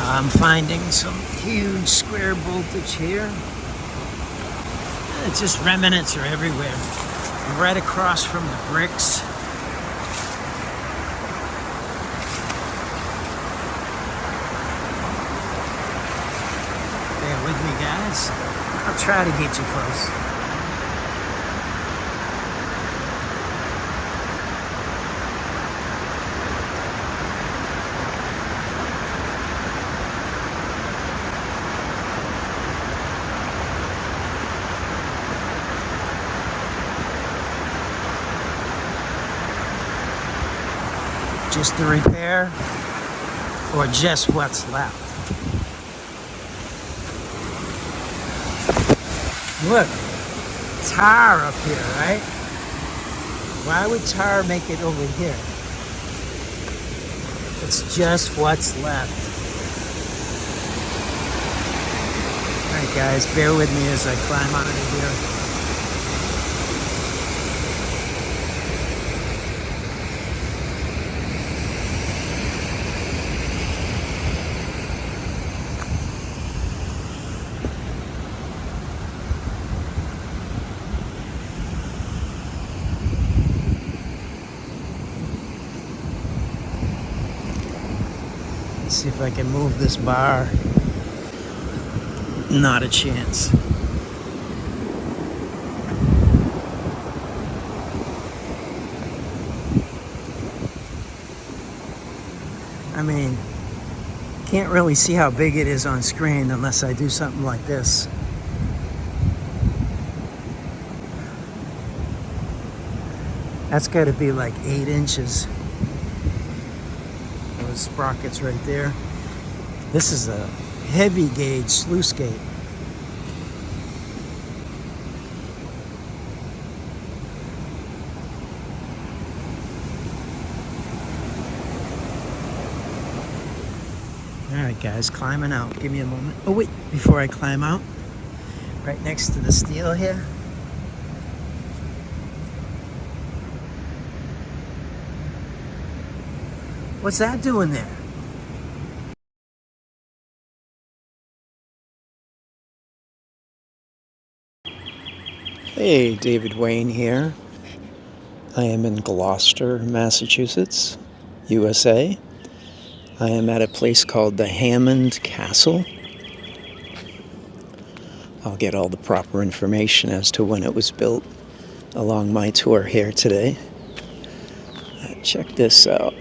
I'm finding some huge square boltage here. It's just remnants are everywhere. Right across from the bricks. Bear with me, guys. I'll try to get you close. Just the repair or just what's left? Look, tar up here, right? Why would tar make it over here? It's just what's left. All right, guys, bear with me as I climb out of here. See if I can move this bar. Not a chance. I mean, can't really see how big it is on screen unless I do something like this. That's got to be like 8 inches. Those sprockets right there. This is a heavy gauge sluice gate. Alright guys, climbing out. Give me a moment. Oh wait, before I climb out, right next to the steel here. What's that doing there? Hey, David Wayne here. I am in Gloucester, Massachusetts, USA. I am at a place called the Hammond Castle. I'll get all the proper information as to when it was built along my tour here today. Check this out.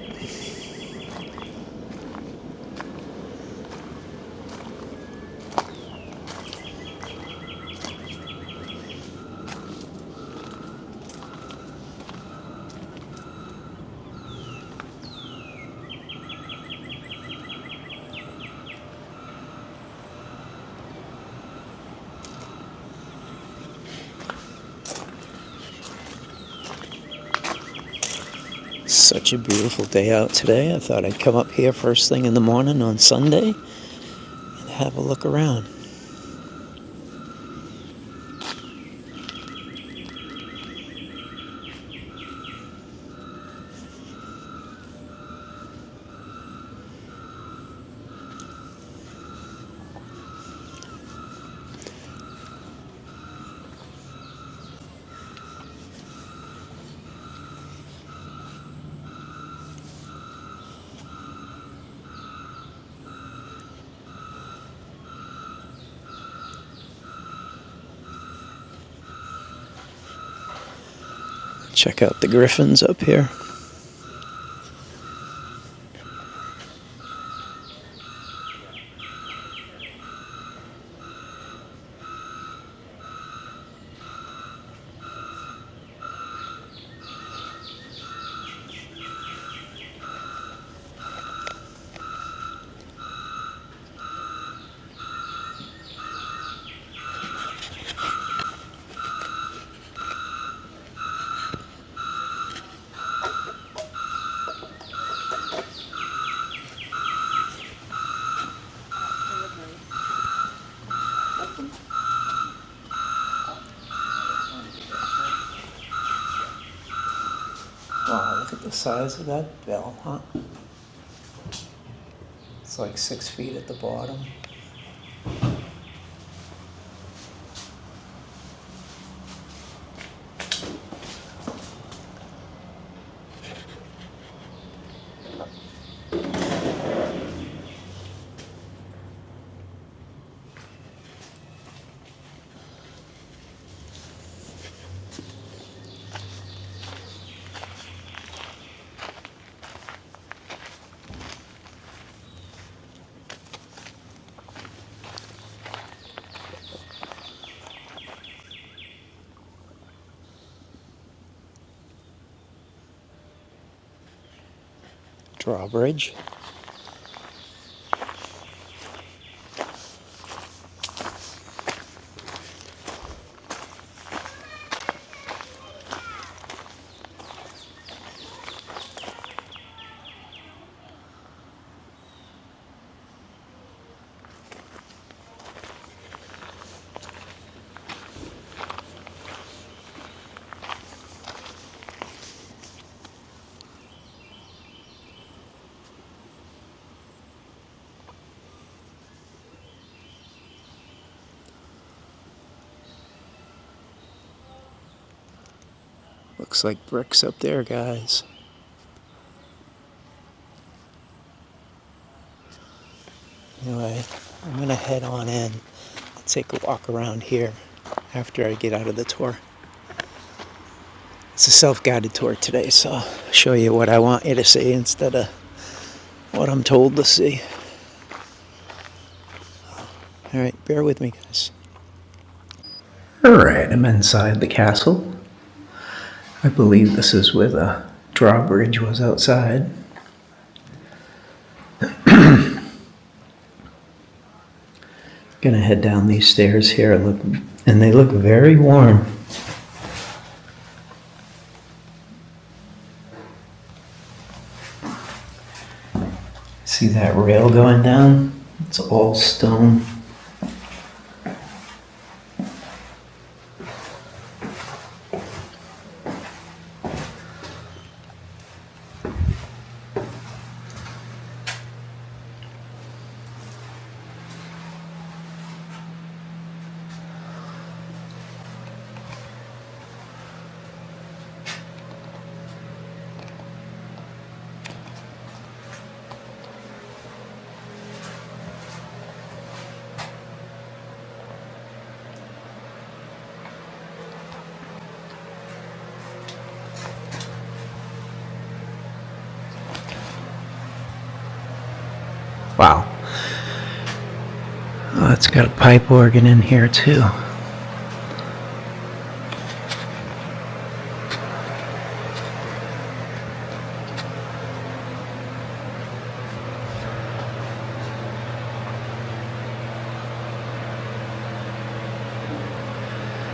Such a beautiful day out today. I thought I'd come up here first thing in the morning on Sunday and have a look around. Check out the griffins up here. Wow, look at the size of that bell, huh? It's like 6 feet at the bottom. Drawbridge. Looks like bricks up there, guys. Anyway, I'm going to head on in. I'll take a walk around here after I get out of the tour. It's a self-guided tour today, so I'll show you what I want you to see instead of what I'm told to see. Alright, bear with me, guys. Alright, I'm inside the castle. I believe this is where the drawbridge was outside. Gonna head down these stairs here, and they look very warm. See that rail going down? It's all stone. Wow. Oh, it's got a pipe organ in here too.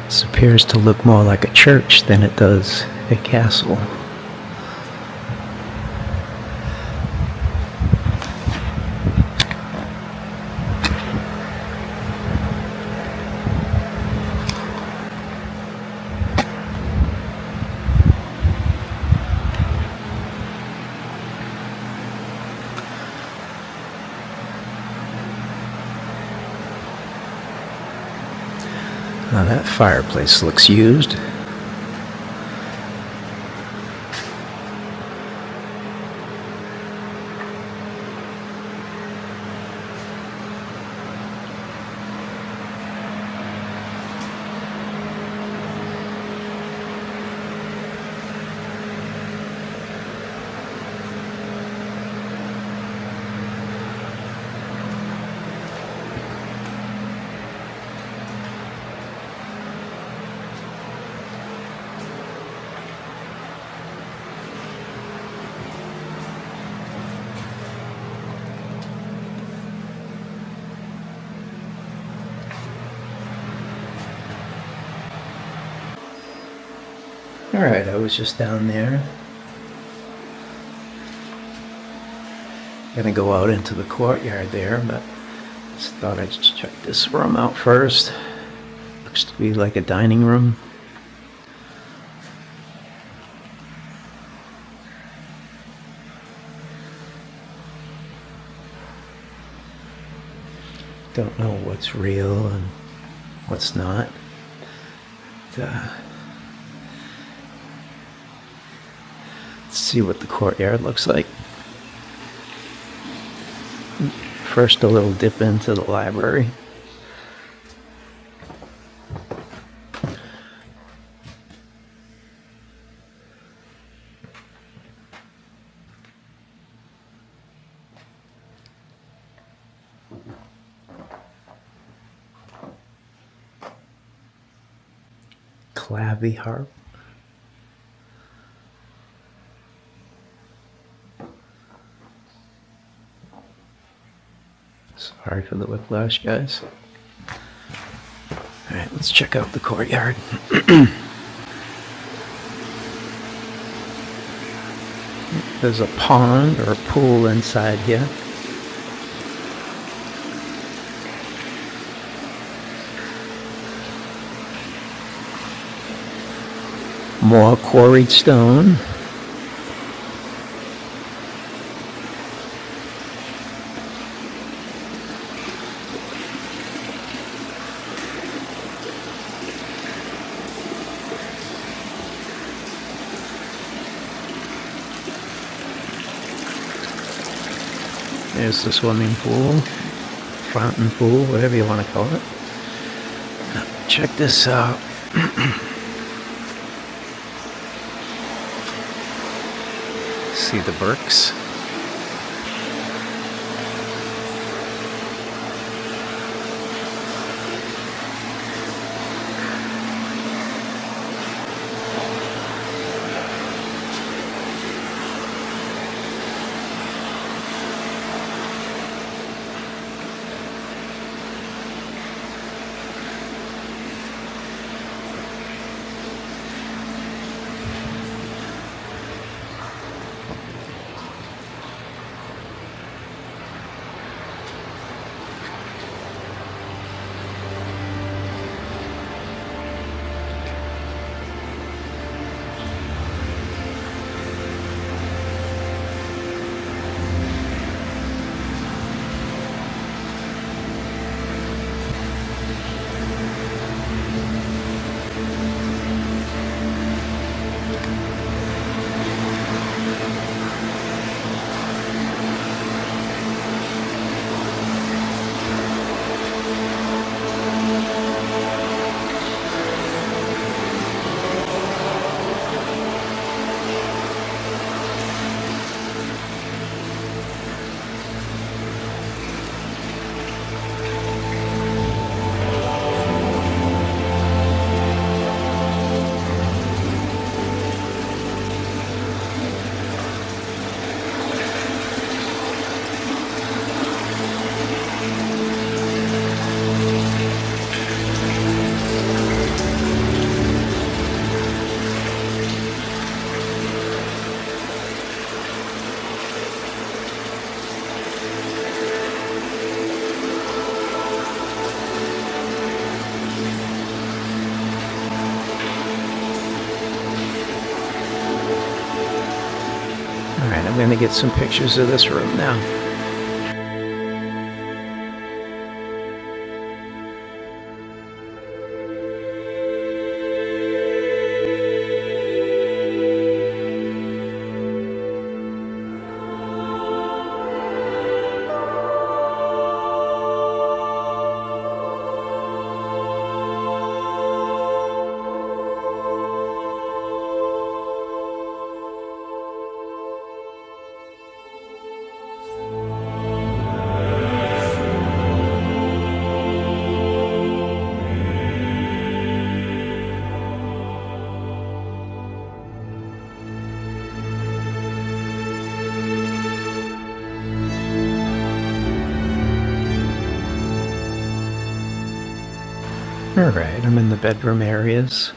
This appears to look more like a church than it does a castle. Now that fireplace looks used. Alright, I was just down there. Gonna go out into the courtyard there, but just thought I'd check this room out first. Looks to be like a dining room. Don't know what's real and what's not. Let's see what the courtyard looks like. First, a little dip into the library. Clavy harp. Sorry for the whiplash, guys. Alright, let's check out the courtyard. There's a pond or a pool inside here. More quarried stone. There's the swimming pool. fountain pool, whatever you want to call it. Check this out. See the Burks? Alright, I'm going to get some pictures of this room now. Alright, I'm in the bedroom areas.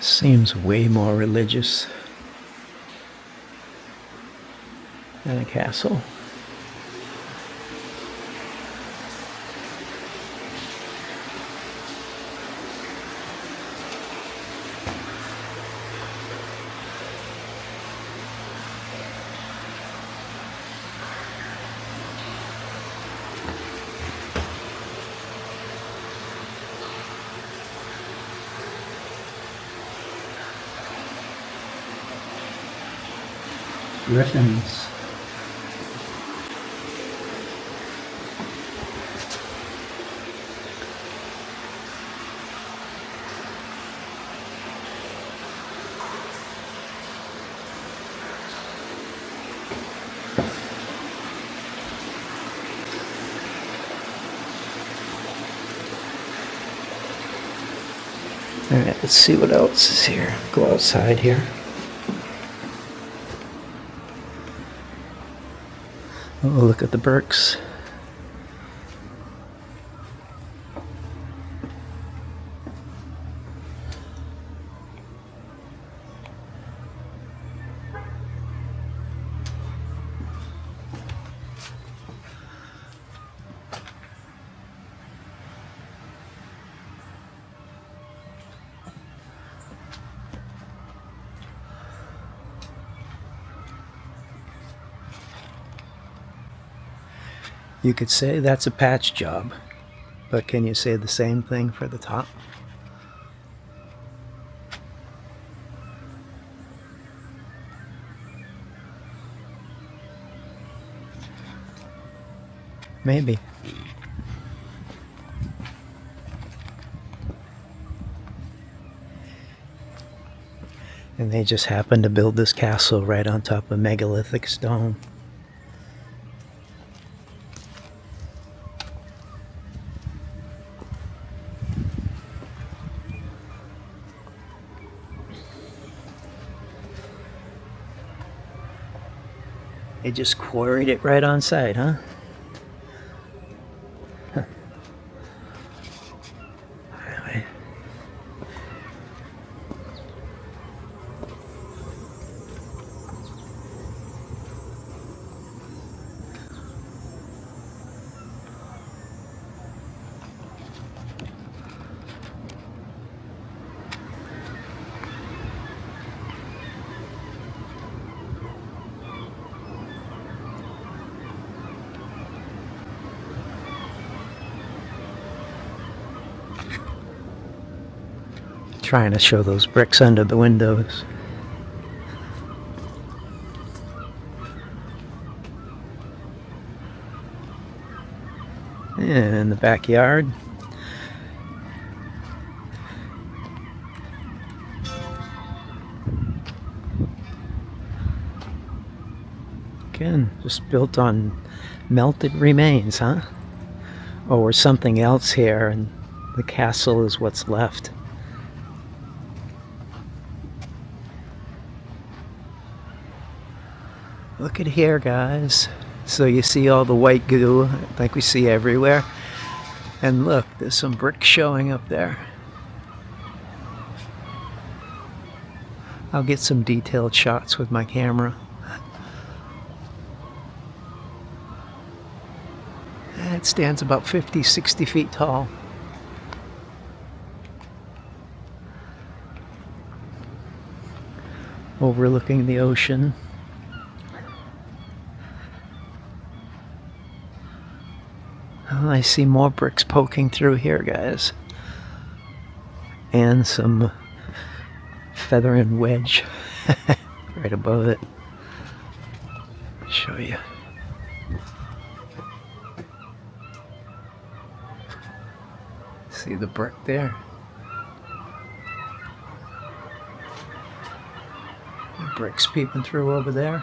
Seems way more religious than a castle. Griffins. Alright, let's see what else is here. Go outside here. Oh, look at the Burks. You could say that's a patch job, but can you say the same thing for the top? Maybe. And they just happened to build this castle right on top of megalithic stone. They just quarried it right on site, huh? Anyway. Trying to show those bricks under the windows. And in the backyard, again, just built on melted remains, huh? Or something else here, and the castle is what's left. Look at here, guys. So you see all the white goo like we see everywhere. And look, there's some bricks showing up there. I'll get some detailed shots with my camera. It stands about 50, 60 feet tall. Overlooking the ocean. Oh, I see more bricks poking through here, guys. And some feather and wedge right above it. I'll show you. See the brick there? The bricks peeping through over there.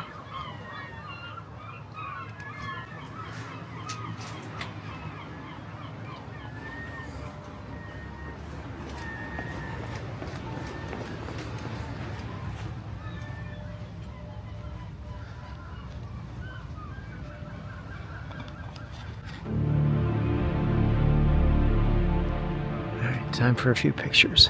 Time for a few pictures.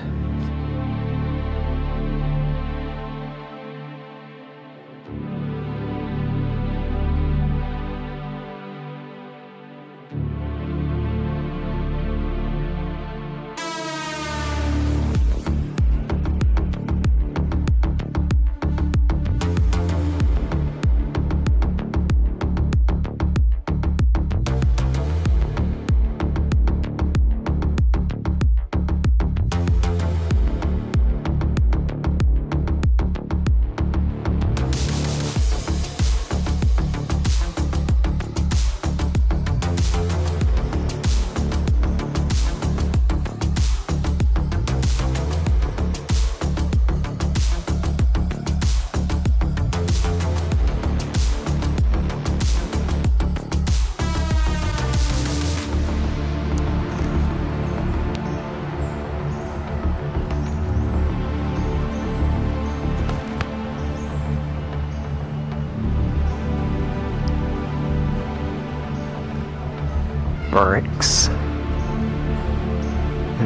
Bricks in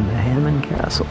the Hammond Castle.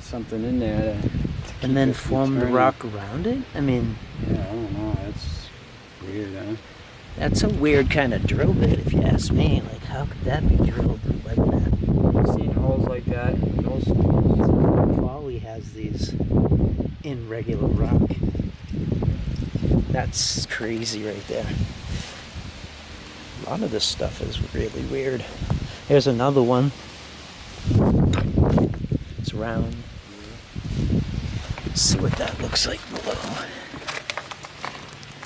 something in there to and then form the rock around it? I mean... Yeah, I don't know. That's weird, huh? That's a weird kind of drill bit, if you ask me. Like, how could that be drilled like that? I've seen holes like that in those schools. Folly has these in regular rock. That's crazy right there. A lot of this stuff is really weird. Here's another one. It's round. Let's see what that looks like below.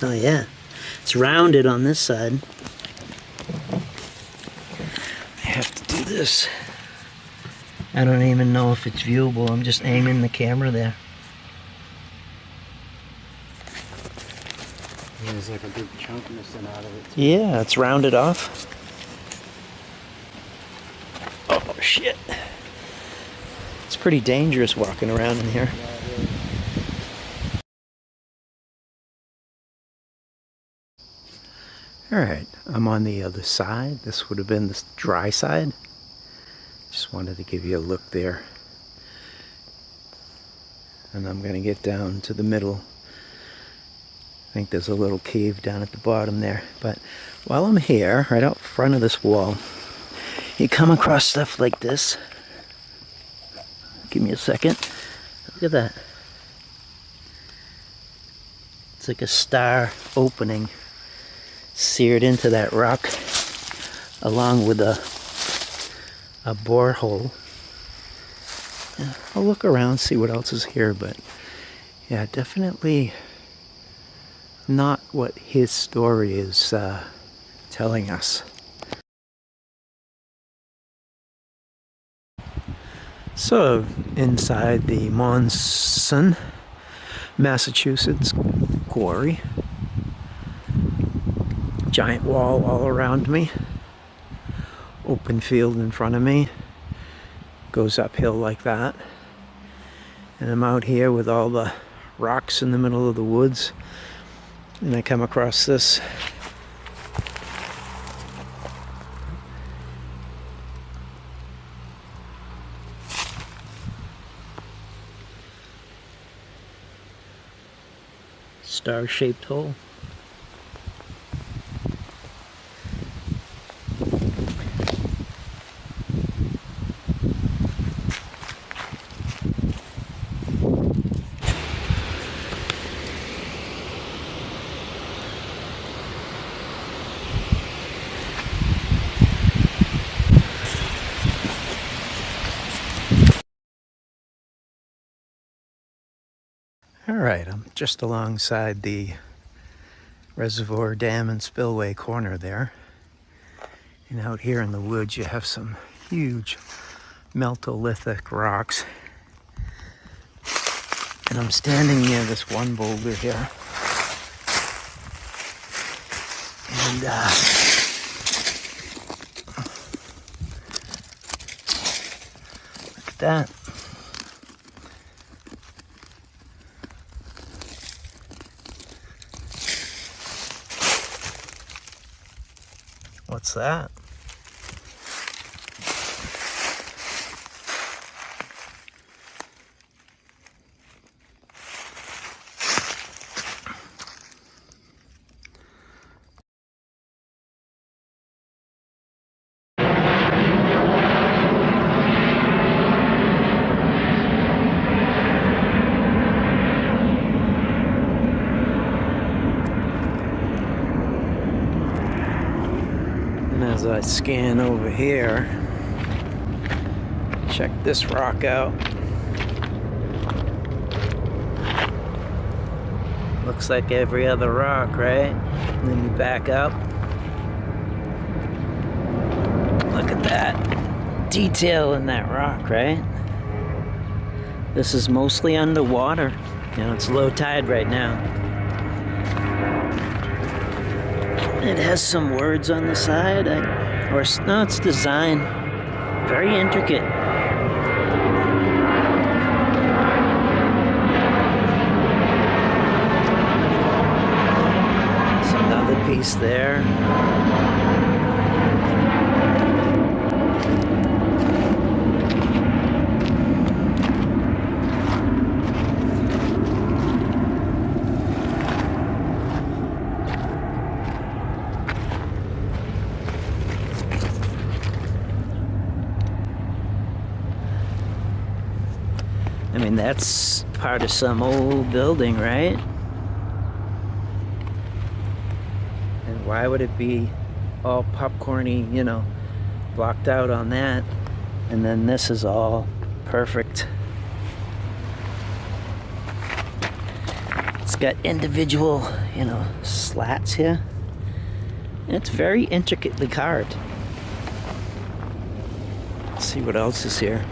Oh yeah, it's rounded on this side. I have to do this. I don't even know if it's viewable. I'm just aiming the camera there. Yeah, there's like a big chunk missing out of it. Yeah, it's rounded off. Oh shit. It's pretty dangerous walking around in here. Alright, I'm on the other side. This would have been the dry side. Just wanted to give you a look there. And I'm going to get down to the middle. I think there's a little cave down at the bottom there. But while I'm here, right out front of this wall, you come across stuff like this. Give me a second. Look at that. It's like a star opening seared into that rock along with a borehole. Yeah, I'll look around, see what else is here, but yeah, definitely not what his story is telling us. So, inside the Monson, Massachusetts quarry. Giant wall all around me. Open field in front of me. Goes uphill like that. And I'm out here with all the rocks in the middle of the woods. And I come across this. Star-shaped hole. Alright, I'm just alongside the reservoir dam and spillway corner there. And out here in the woods you have some huge meltolithic rocks. And I'm standing near this one boulder here. And look at that. What's that? As I scan over here, check this rock out. Looks like every other rock, right? And then you back up. Look at that detail in that rock, right? This is mostly underwater. You know, it's low tide right now. It has some words on the side, no, it's design. Very intricate. There's another piece there. I mean, that's part of some old building, right? And why would it be all popcorny, you know, blocked out on that? And then this is all perfect. It's got individual, you know, slats here. And it's very intricately carved. Let's see what else is here.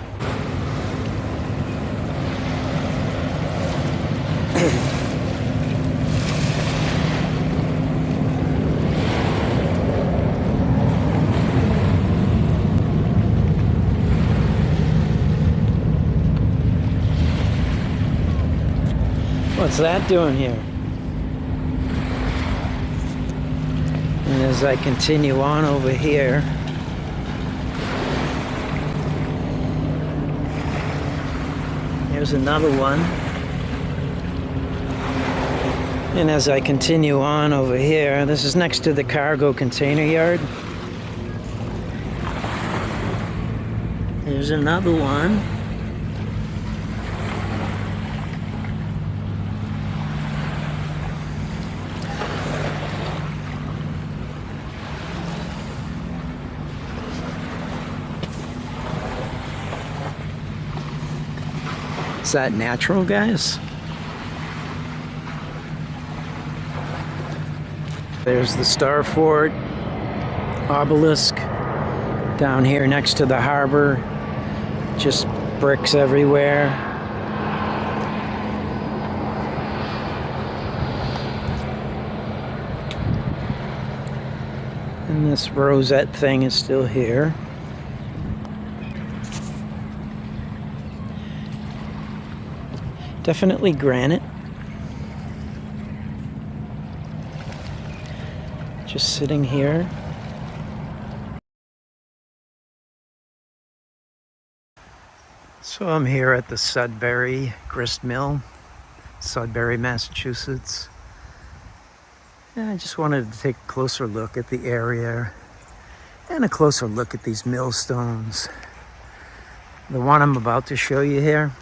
What's that doing here? And as I continue on over here, there's another one. And as I continue on over here, this is next to the cargo container yard. There's another one. Is that natural, guys? There's the Star Fort obelisk down here next to the harbor. Just bricks everywhere. And this rosette thing is still here. Definitely granite. Just sitting here. So I'm here at the Sudbury Grist Mill, Sudbury, Massachusetts. And I just wanted to take a closer look at the area and a closer look at these millstones. The one I'm about to show you here,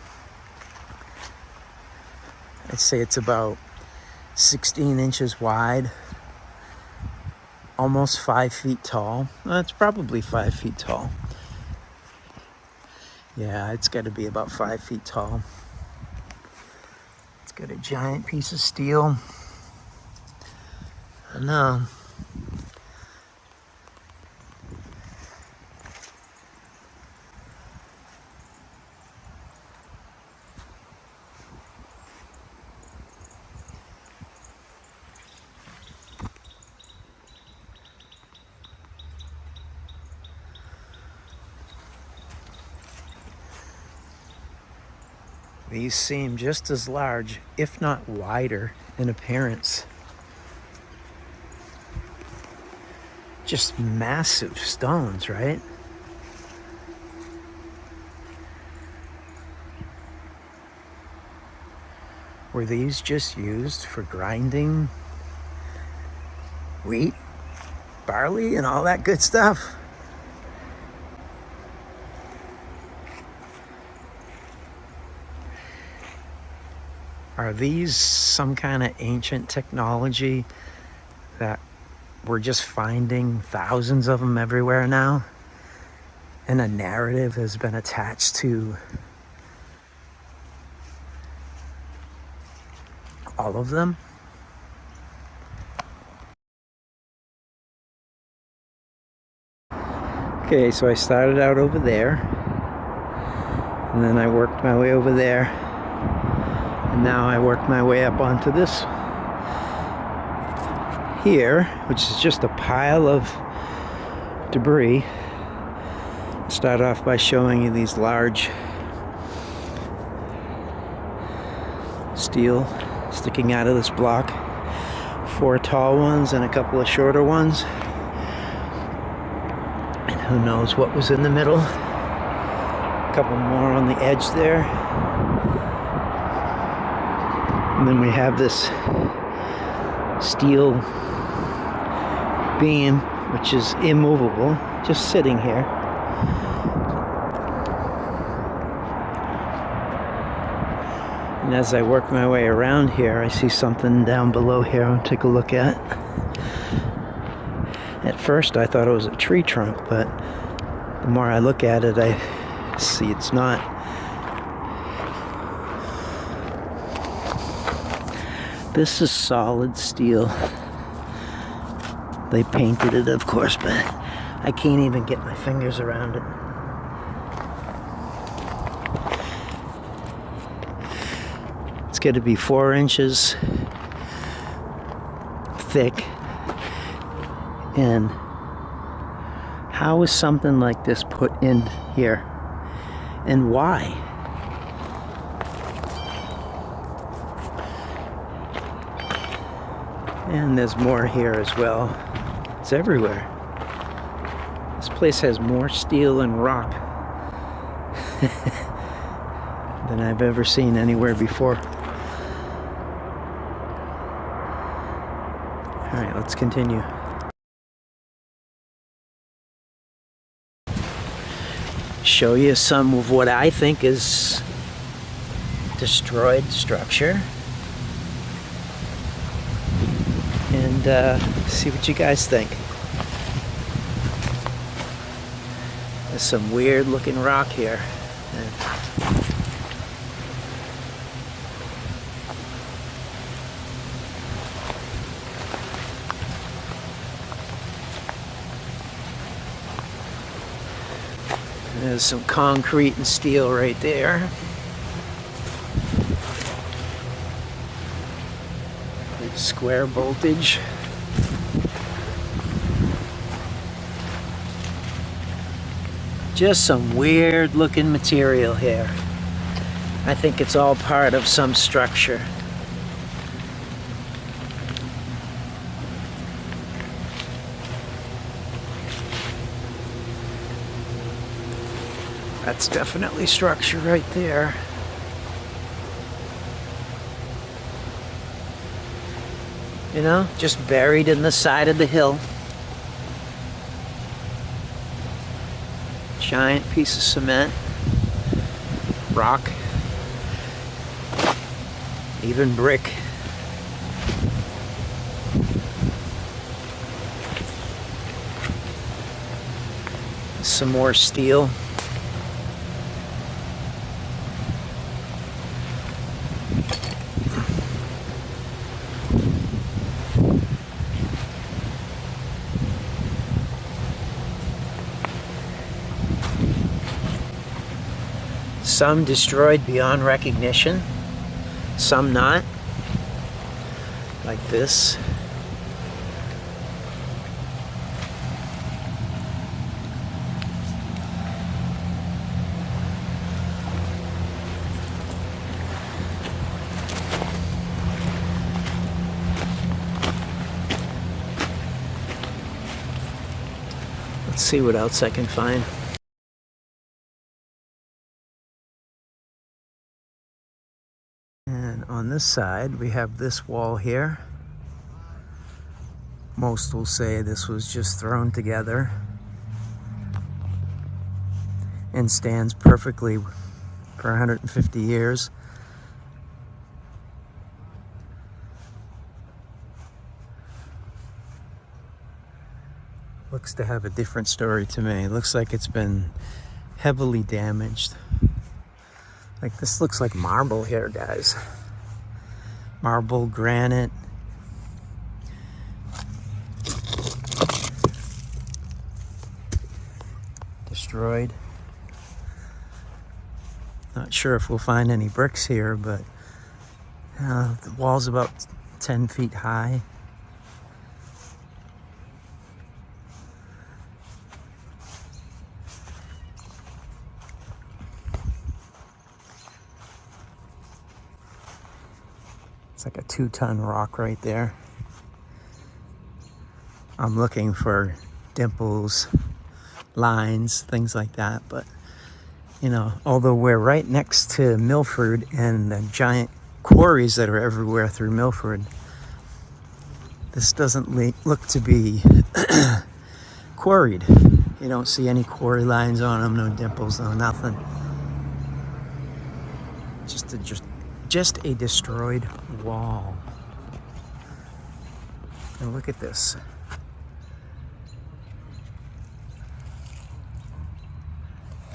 I'd say it's about 16 inches wide, almost 5 feet tall. Well, it's probably 5 feet tall. Yeah, it's got to be about 5 feet tall. It's got a giant piece of steel. And these seem just as large, if not wider, in appearance. Just massive stones, right? Were these just used for grinding wheat, barley, and all that good stuff? Are these some kind of ancient technology that we're just finding thousands of them everywhere now? And a narrative has been attached to all of them? Okay, so I started out over there, and then I worked my way over there, and now I worked my way up onto this here, which is just a pile of debris. Start off by showing you these large steel sticking out of this block. 4 tall ones and a couple of shorter ones. And who knows what was in the middle. A couple more on the edge there. And then we have this steel beam, which is immovable, just sitting here. And as I work my way around here, I see something down below here I'll take a look at. At first I thought it was a tree trunk, but the more I look at it, I see it's not. This is solid steel. They painted it, of course, but I can't even get my fingers around it. It's got to be 4 inches thick. And how is something like this put in here? And why? And there's more here as well. It's everywhere. This place has more steel and rock than I've ever seen anywhere before. All right, let's continue. Show you some of what I think is destroyed structure. And see what you guys think. There's some weird looking rock here. There's some concrete and steel right there. Square voltage. Just some weird looking material here. I think it's all part of some structure. That's definitely structure right there. You know, just buried in the side of the hill. Giant piece of cement, rock, even brick. Some more steel. Some destroyed beyond recognition, some not, like this. Let's see what else I can find. And on this side, we have this wall here. Most will say this was just thrown together and stands perfectly for 150 years. Looks to have a different story to me. It looks like it's been heavily damaged. Like, this looks like marble here, guys. Marble, granite. Destroyed. Not sure if we'll find any bricks here, but the wall's about 10 feet high. It's like a 2-ton rock right there. I'm looking for dimples, lines, things like that. But, you know, although we're right next to Milford and the giant quarries that are everywhere through Milford, this doesn't look to be quarried. You don't see any quarry lines on them, no dimples, no nothing. Just just a destroyed wall. And look at this.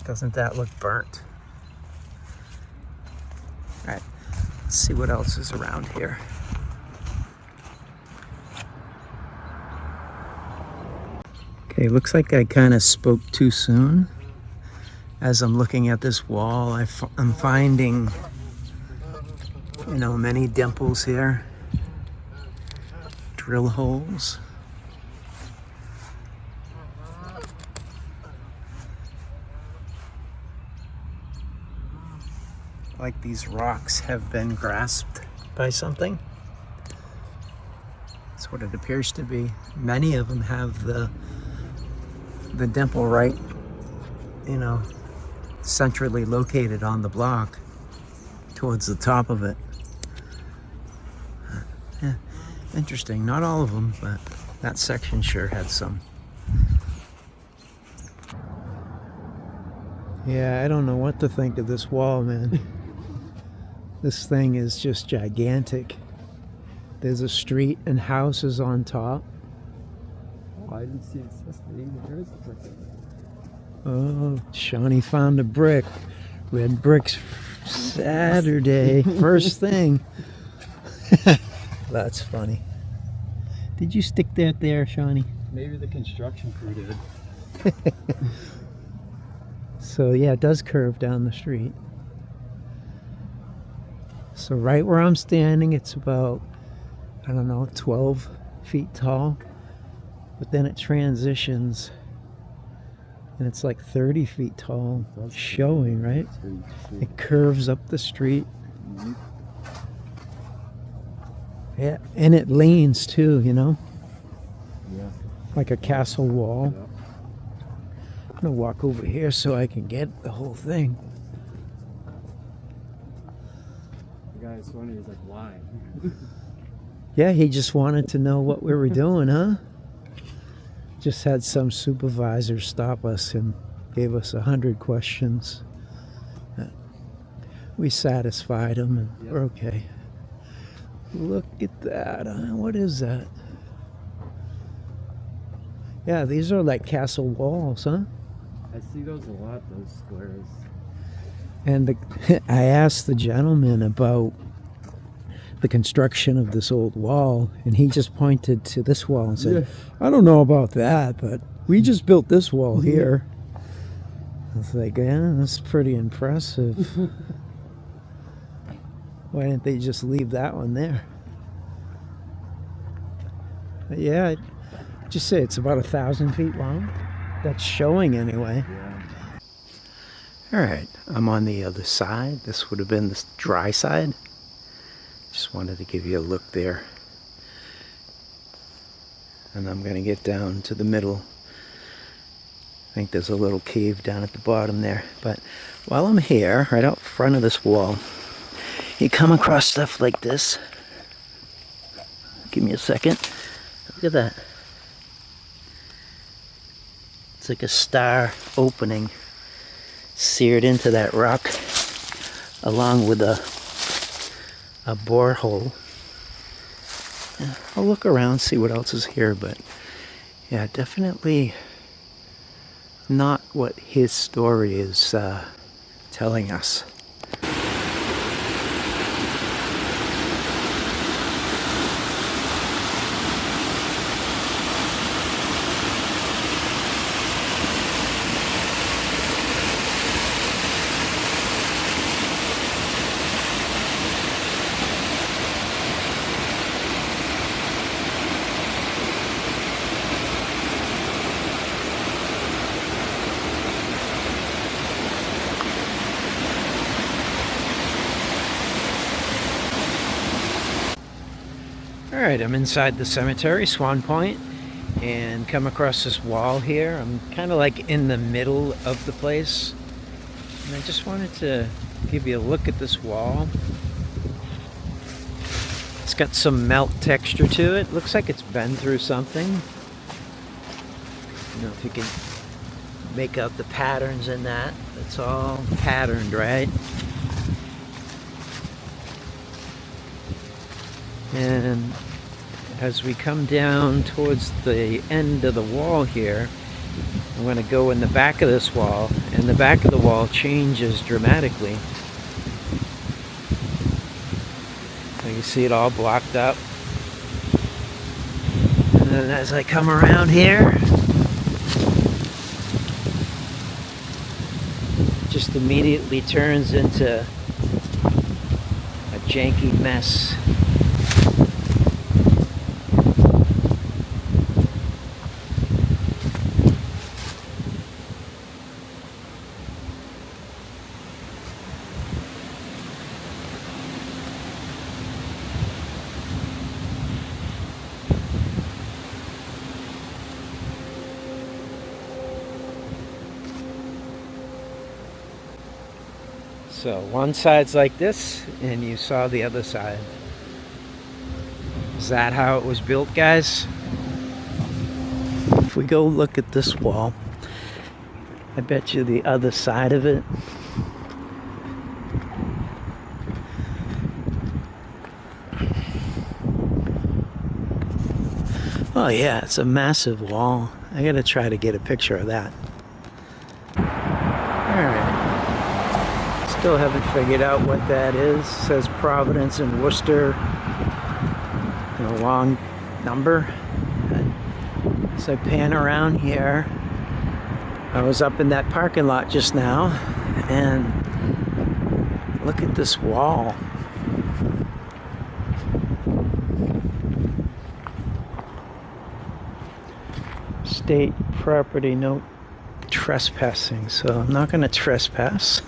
Doesn't that look burnt? All right, let's see what else is around here. Okay, looks like I kind of spoke too soon. As I'm looking at this wall, I'm finding, you know, many dimples here, drill holes. Like these rocks have been grasped by something. That's what it appears to be. Many of them have the dimple right, you know, centrally located on the block towards the top of it. Yeah, interesting. Not all of them, but that section sure had some. Yeah, I don't know what to think of this wall, man. This thing is just gigantic. There's a street and houses on top. Oh, I didn't see it yesterday. There is a brick. Oh, Shawnee found a brick. We had bricks Saturday, first thing. That's funny. Did you stick that there, Shawnee? Maybe the construction crew did. So yeah, it does curve down the street. So right where I'm standing, it's about, I don't know, 12 feet tall. But then it transitions and it's like 30 feet tall, showing, right? It curves up the street. Mm-hmm. Yeah, and it leans too, you know? Yeah. Like a castle wall. Yeah. I'm gonna walk over here so I can get the whole thing. The guy was wondering, he's like, why? Yeah, he just wanted to know what we were doing, huh? Just had some supervisor stop us and gave us 100 questions. We satisfied him and Yep. we're okay. Look at that. What is that? Yeah, these are like castle walls, huh? I see those a lot, those squares. And I asked the gentleman about the construction of this old wall, and he just pointed to this wall and said, I don't know about that, but we just built this wall here. I was like, yeah, that's pretty impressive. Why didn't they just leave that one there? But yeah, I'd just say it's about 1,000 feet long. That's showing anyway. Yeah. All right, I'm on the other side. This would have been the dry side. Just wanted to give you a look there. And I'm going to get down to the middle. I think there's a little cave down at the bottom there. But while I'm here, right out front of this wall, you come across stuff like this. Give me a second. Look at that. It's like a star opening seared into that rock along with a borehole. Yeah, I'll look around, see what else is here, but yeah, definitely not what his story is telling us. Alright, I'm inside the cemetery, Swan Point, and come across this wall here. I'm kind of like in the middle of the place, and I just wanted to give you a look at this wall. It's got some melt texture to it. Looks like it's been through something. I don't know if you can make out the patterns in that. It's all patterned, right? And as we come down towards the end of the wall here, I'm going to go in the back of this wall, and the back of the wall changes dramatically. You see it all blocked up. And then as I come around here, just immediately turns into a janky mess. So one side's like this, and you saw the other side. Is that how it was built, guys? If we go look at this wall, I bet you the other side of it oh yeah, it's a massive wall. I gotta try to get a picture of that. Alright. Still haven't figured out what that is. It says Providence and Worcester in a long number. As I pan around here, I was up in that parking lot just now, and look at this wall. State property, no trespassing, so I'm not going to trespass.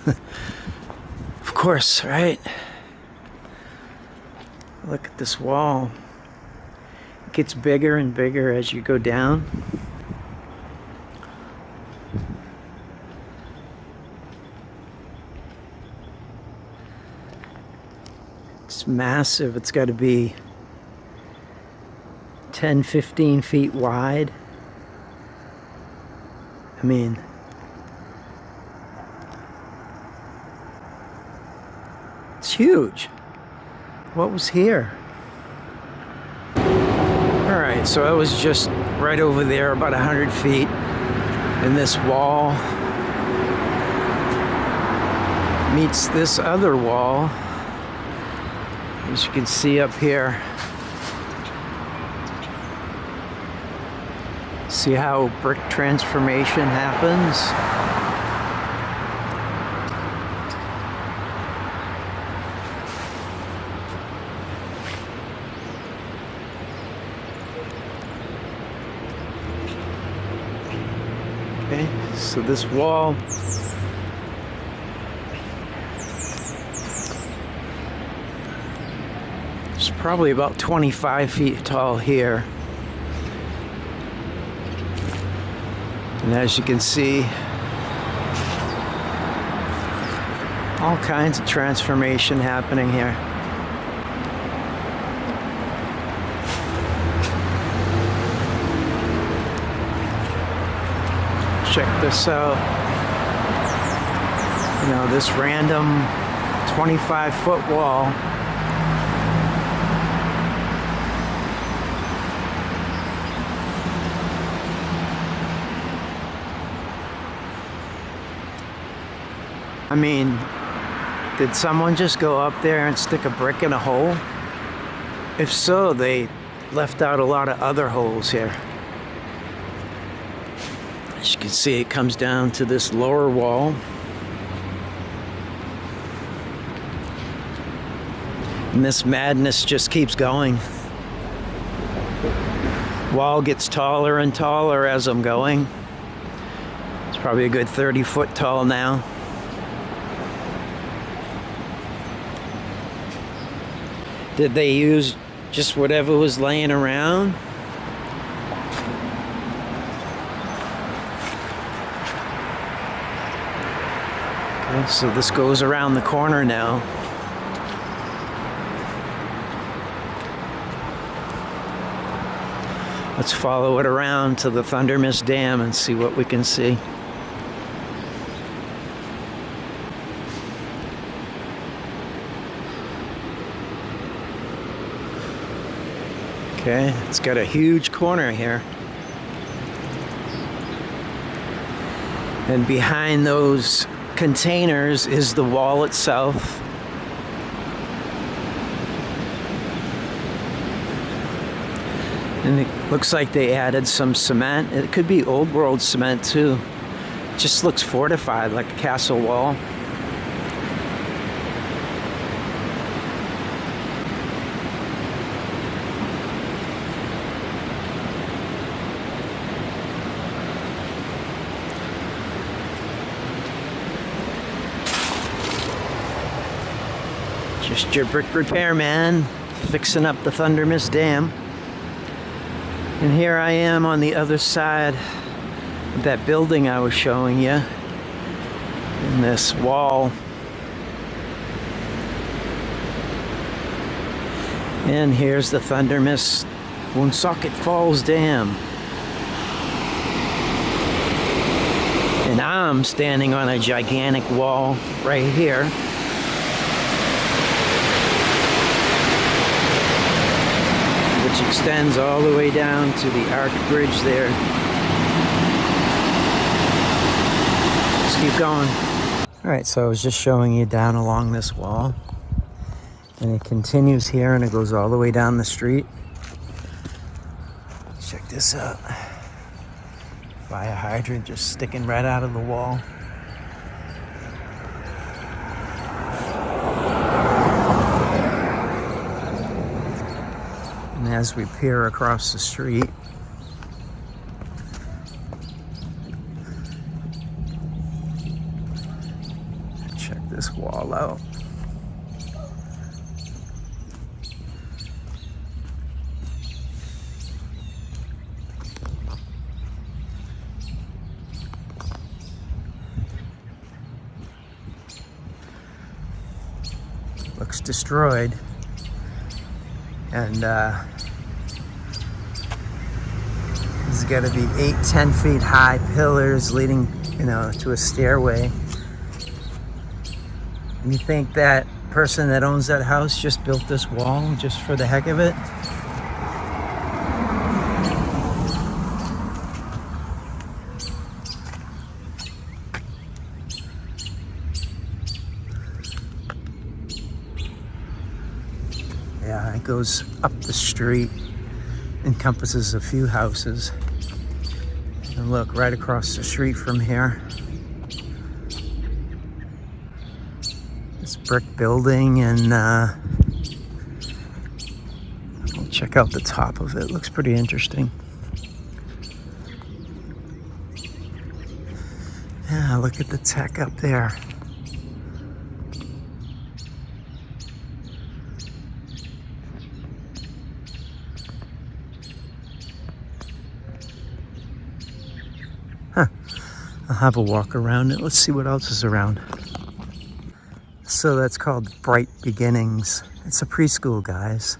Of course, right? Look at this wall. It gets bigger and bigger as you go down. It's massive. It's got to be 10, 15 feet wide. I mean, it's huge. What was here? Alright, so I was just right over there, about 100 feet, and this wall meets this other wall, as you can see up here. See how brick transformation happens? Okay, so this wall is probably about 25 feet tall here. And as you can see, all kinds of transformation happening here. Check this out. You know, this random 25-foot wall. I mean, did someone just go up there and stick a brick in a hole? If so, they left out a lot of other holes here. As you can see, it comes down to this lower wall. And this madness just keeps going. Wall gets taller and taller as I'm going. It's probably a good 30 foot tall now. Did they use just whatever was laying around? Okay, so this goes around the corner now. Let's follow it around to the Thundermist Dam and see what we can see. Okay, it's got a huge corner here. And behind those containers is the wall itself. And it looks like they added some cement. It could be old world cement too. It just looks fortified like a castle wall. Just your brick repairman fixing up the Thunder Mist Dam. And here I am on the other side of that building I was showing you. In this wall. And here's the Thunder Mist Woonsocket Falls Dam. And I'm standing on a gigantic wall right here. Which extends all the way down to the arch bridge there. Let's keep going. Alright, so I was just showing you down along this wall. And it continues here and it goes all the way down the street. Check this out. Fire hydrant just sticking right out of the wall. And as we peer across the street, check this wall out. Looks destroyed. And there's got to be 8-10 feet high pillars leading, to a stairway. And you think that person that owns that house just built this wall just for the heck of it? Yeah, it goes up the street, encompasses a few houses. And look, right across the street from here, this brick building, and we'll check out the top of it. Looks pretty interesting. Yeah, look at the tech up there. I'll have a walk around it. Let's see what else is around. So that's called Bright Beginnings. It's a preschool, guys.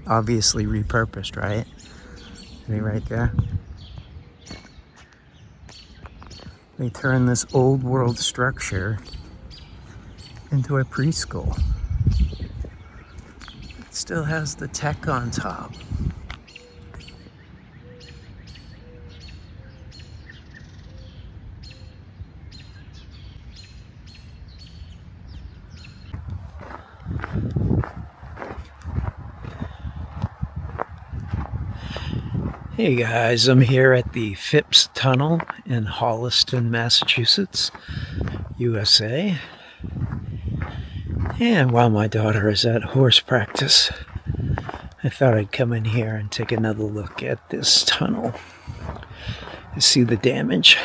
Obviously repurposed, right? See right there? They turned this old world structure into a preschool. It still has the tech on top. Hey guys, I'm here at the Phipps Tunnel in Holliston, Massachusetts, USA. And while my daughter is at horse practice, I thought I'd come in here and take another look at this tunnel to see the damage.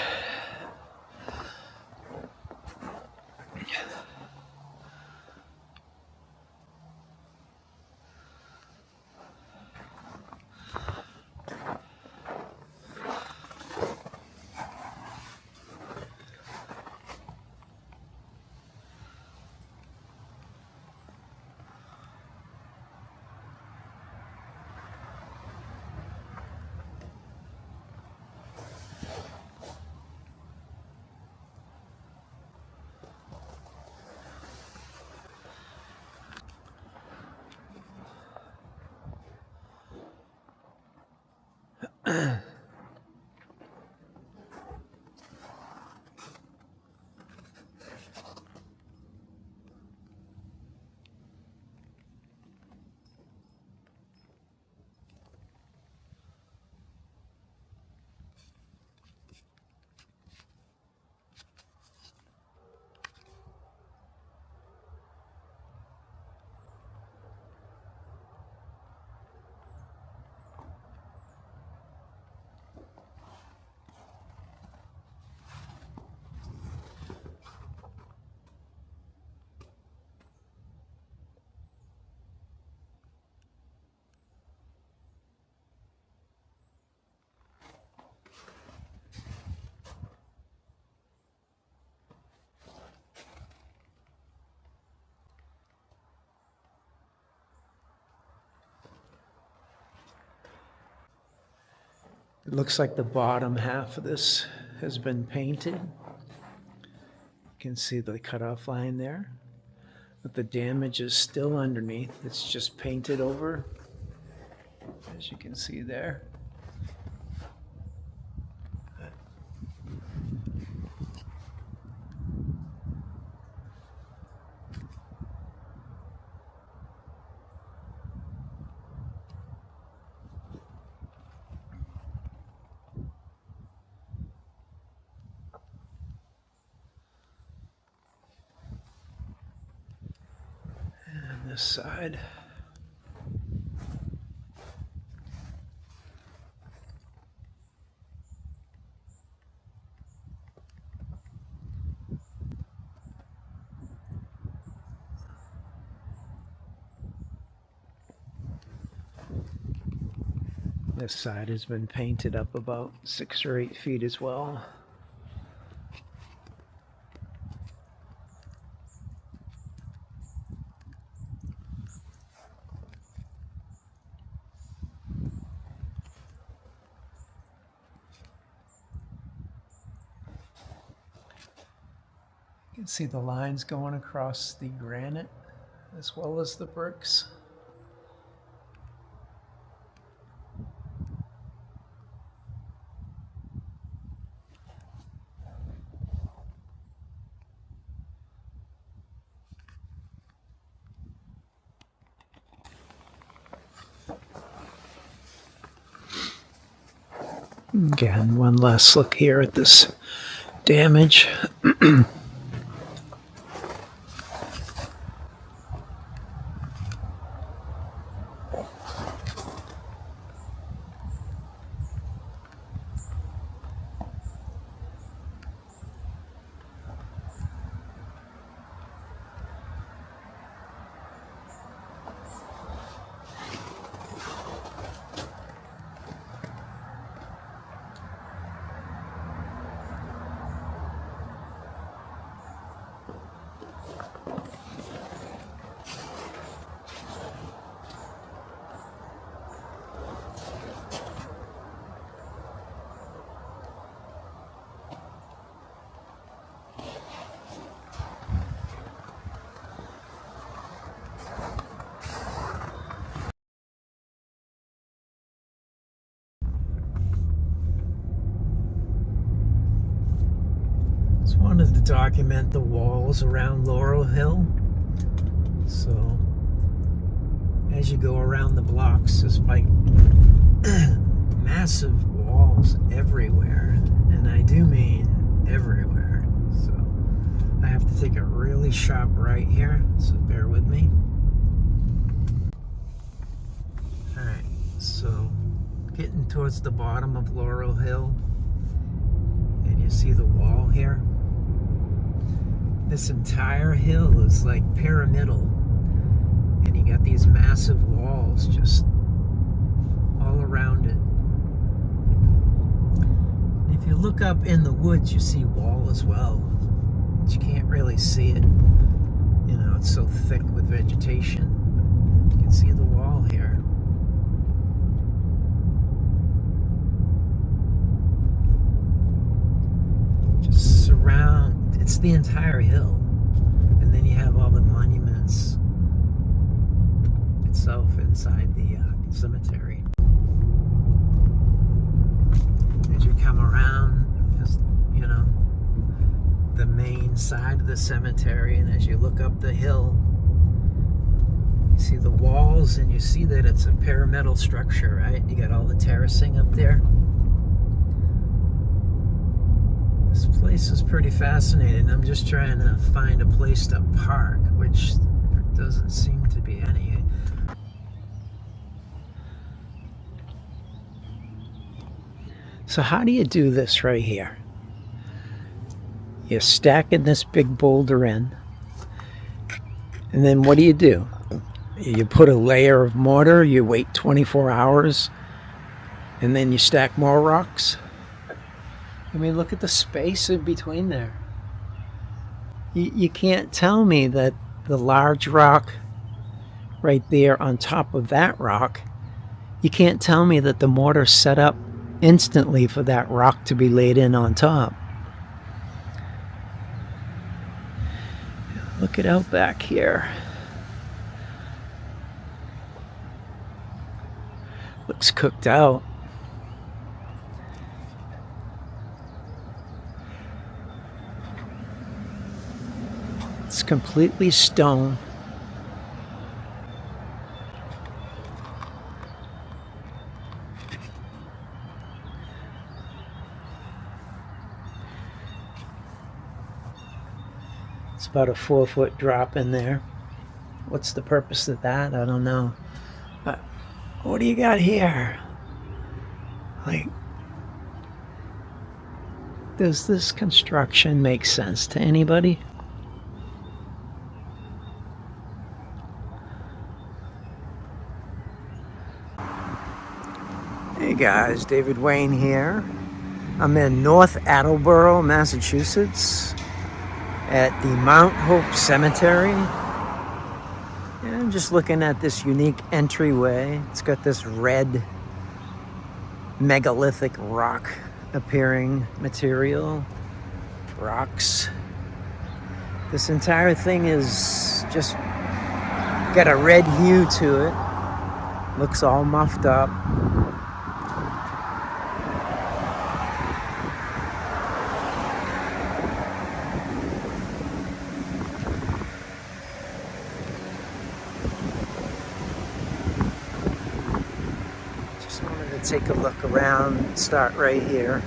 It looks like the bottom half of this has been painted. You can see the cutoff line there, but the damage is still underneath. It's just painted over, as you can see there. This side. This side has been painted up about 6 or 8 feet as well. You can see the lines going across the granite as well as the bricks. Again, one last look here at this damage. Wanted to document the walls around Laurel Hill. So as you go around the blocks, there's like massive walls everywhere, and I do mean everywhere. So I have to take a really sharp right here, so bear with me. Alright, so getting towards the bottom of Laurel Hill, and you see the wall here. This entire hill is like pyramidal, and you got these massive walls just all around it. If you look up in the woods, you see wall as well, but you can't really see it. You know, it's so thick with vegetation. You can see the wall here. Just surround. It's the entire hill, and then you have all the monuments itself inside the cemetery. we come around, is, you know, the main side of the cemetery, and as you look up the hill, you see the walls, and you see that it's a pyramidal structure, right? You got all the terracing up there. This place is pretty fascinating. I'm just trying to find a place to park, which there doesn't seem to be any. So how do you do this right here? You're stacking this big boulder in, and then what do? You put a layer of mortar, you wait 24 hours, and then you stack more rocks? I mean, look at the space in between there. You can't tell me that the large rock right there on top of that rock, you can't tell me that the mortar set up instantly for that rock to be laid in on top. Look it out back here. Looks cooked out. It's completely stone. It's about a 4-foot drop in there. What's the purpose of that? I don't know. But what do you got here? Like, does this construction make sense to anybody? Hey guys, David Wayne here. I'm in North Attleboro, Massachusetts, at the Mount Hope Cemetery. And I'm just looking at this unique entryway. It's got this red megalithic rock appearing material, rocks. This entire thing is just got a red hue to it. Looks all muffed up. Take a look around, start right here.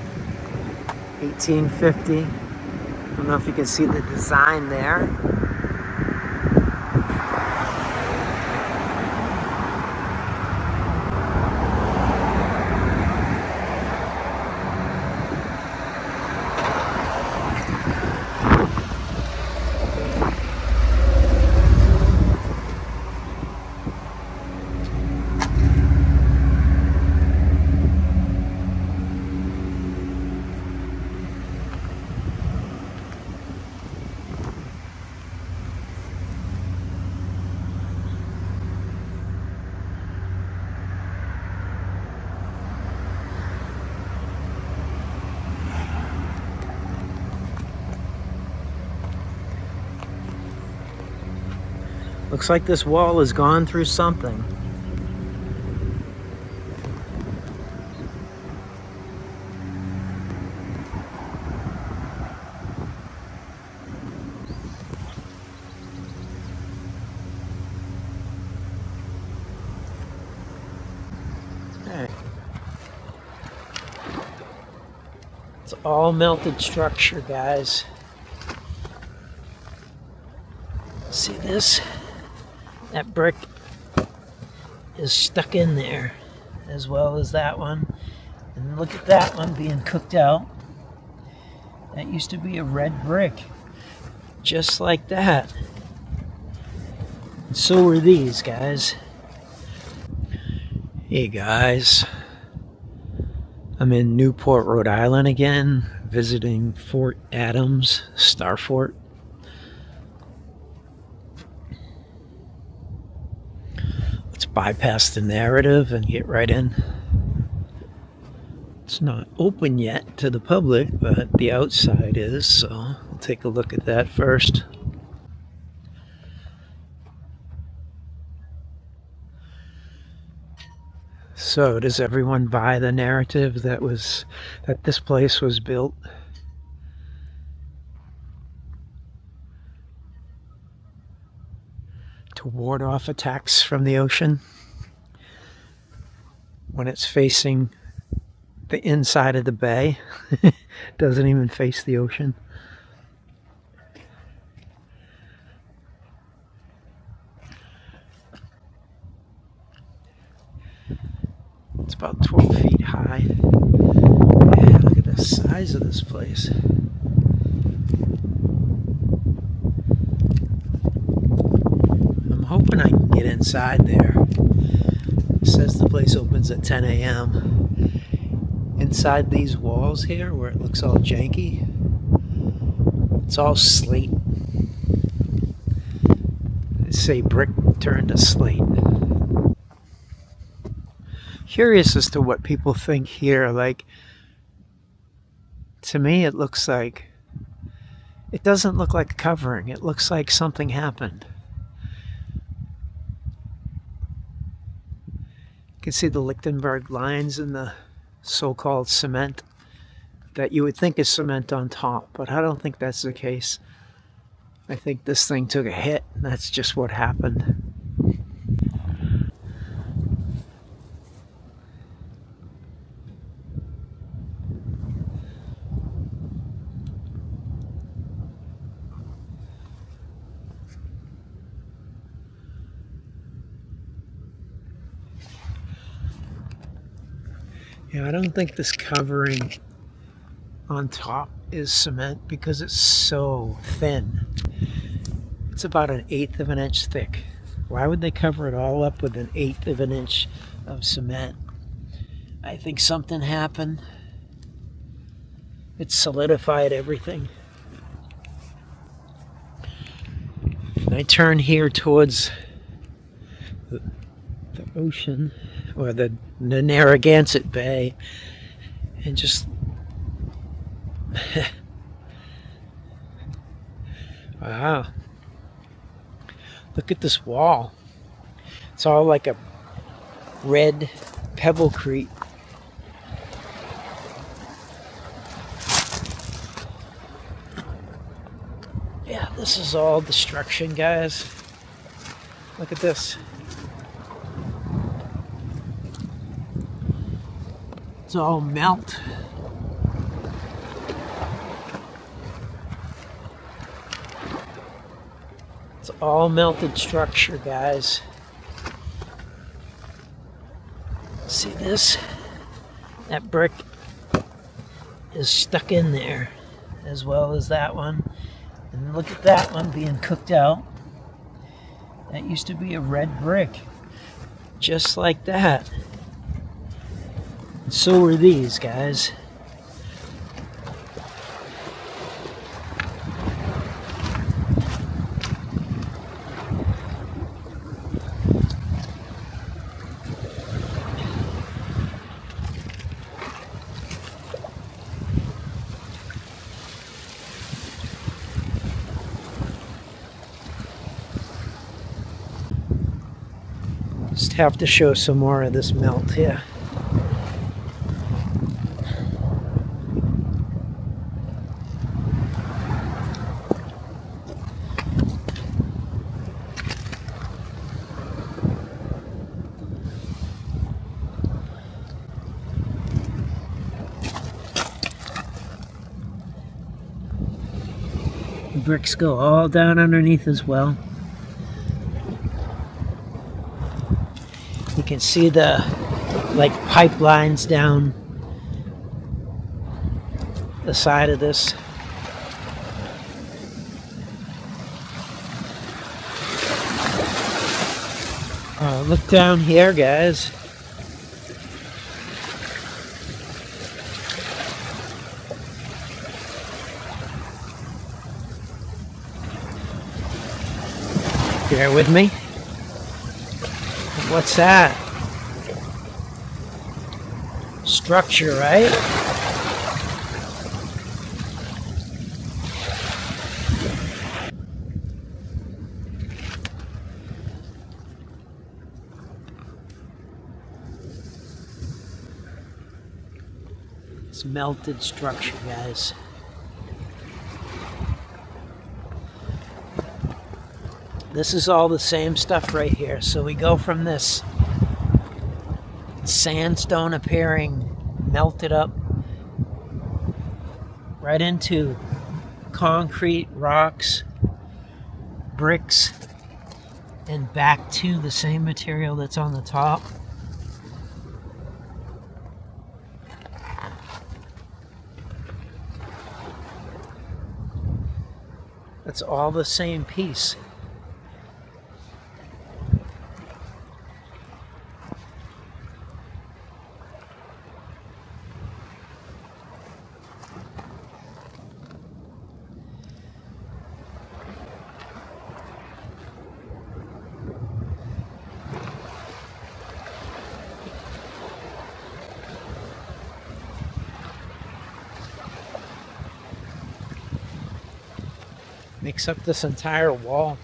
1850. I don't know if you can see the design there. Looks like this wall has gone through something. Okay. It's all melted structure, guys. See this? That brick is stuck in there, as well as that one. And look at that one being cooked out. That used to be a red brick, just like that. And so were these, guys. Hey guys, I'm in Newport, Rhode Island again, visiting Fort Adams, Star Fort. Bypass the narrative and get right in. It's not open yet to the public, but the outside is, so we'll take a look at that first. So does everyone buy the narrative that this place was built to ward off attacks from the ocean when it's facing the inside of the bay? Doesn't even face the ocean. It's about 12 feet high. Yeah, look at the size of this place. I'm hoping I can get inside there. It says the place opens at 10 a.m. Inside these walls here, where it looks all janky, it's all slate. They say brick turned to slate. Curious as to what people think here. Like, to me, it looks like, it doesn't look like covering. It looks like something happened. You can see the Lichtenberg lines in the so-called cement that you would think is cement on top, but I don't think that's the case. I think this thing took a hit, and that's just what happened. Yeah, I don't think this covering on top is cement because it's so thin. It's about 1/8 of an inch thick. Why would they cover it all up with 1/8 of an inch of cement? I think something happened. It solidified everything. And I turn here towards the ocean, or the Narragansett Bay, and just wow, look at this wall. It's all like a red pebblecrete. Yeah, this is all destruction, guys. Look at this. It's all melt. It's all melted structure, guys. See this? That brick is stuck in there, as well as that one. And look at that one being cooked out. That used to be a red brick, just like that. So are these, guys. Just have to show some more of this melt here. The bricks go all down underneath as well. You can see the like pipelines down the side of this. Look down here, guys. Bear with me. What's that? Structure, right? this melted structure, guys. This is all the same stuff right here. So we go from this sandstone appearing melted up right into concrete, rocks, bricks, and back to the same material that's on the top. That's all the same piece. Makes up this entire wall.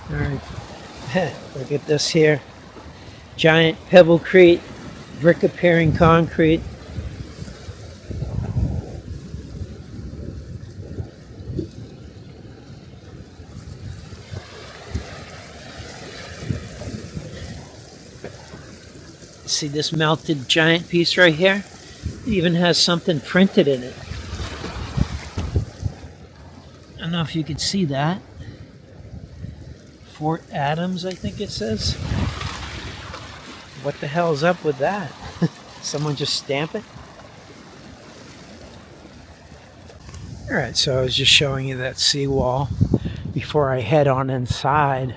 All right, look at this here. Giant pebblecrete, brick appearing concrete. See this melted giant piece right here? It even has something printed in it. I don't know if you can see that. Fort Adams, I think it says. What the hell's up with that? Someone just stamp it? Alright, so I was just showing you that seawall before I head on inside.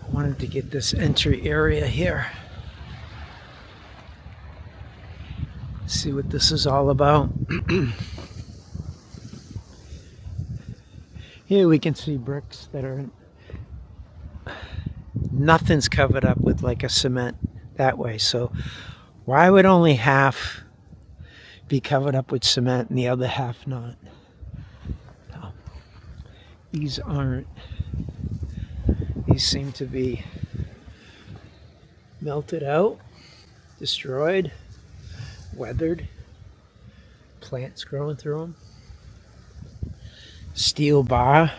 I wanted to get this entry area here. See what this is all about. Here we can see bricks that are nothing's covered up with like a cement that way. So why would only half be covered up with cement and the other half not? No. These aren't. These seem to be melted out, destroyed, weathered, plants growing through them. Steel bar.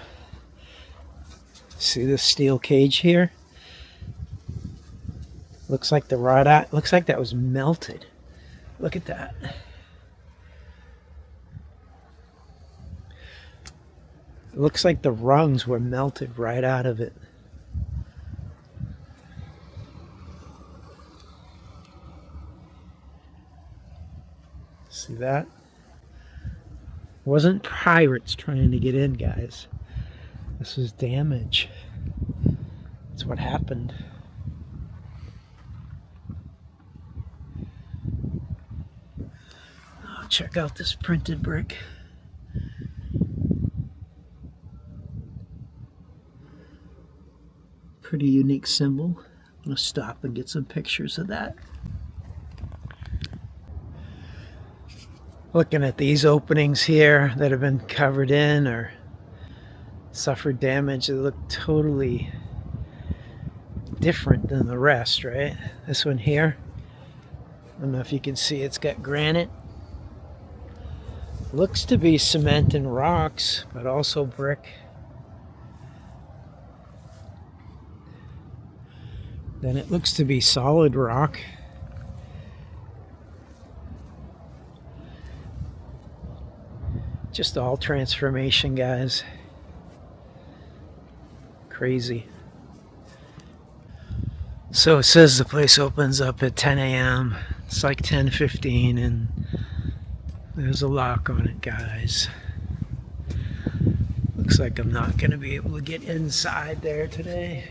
See this steel cage here? Looks like the rod out. Looks like that was melted. Look at that. It looks like the rungs were melted right out of it. See that? Wasn't pirates trying to get in, guys. This was damage. That's what happened. Oh, check out this printed brick. Pretty unique symbol. I'm going to stop and get some pictures of that. Looking at these openings here that have been covered in or suffered damage, they look totally different than the rest, right? This one here, I don't know if you can see, it's got granite. Looks to be cement and rocks, but also brick. Then it looks to be solid rock. Just all transformation, guys. Crazy. So it says the place opens up at 10 a.m. It's like 10:15 and there's a lock on it, guys. Looks like I'm not going to be able to get inside there today.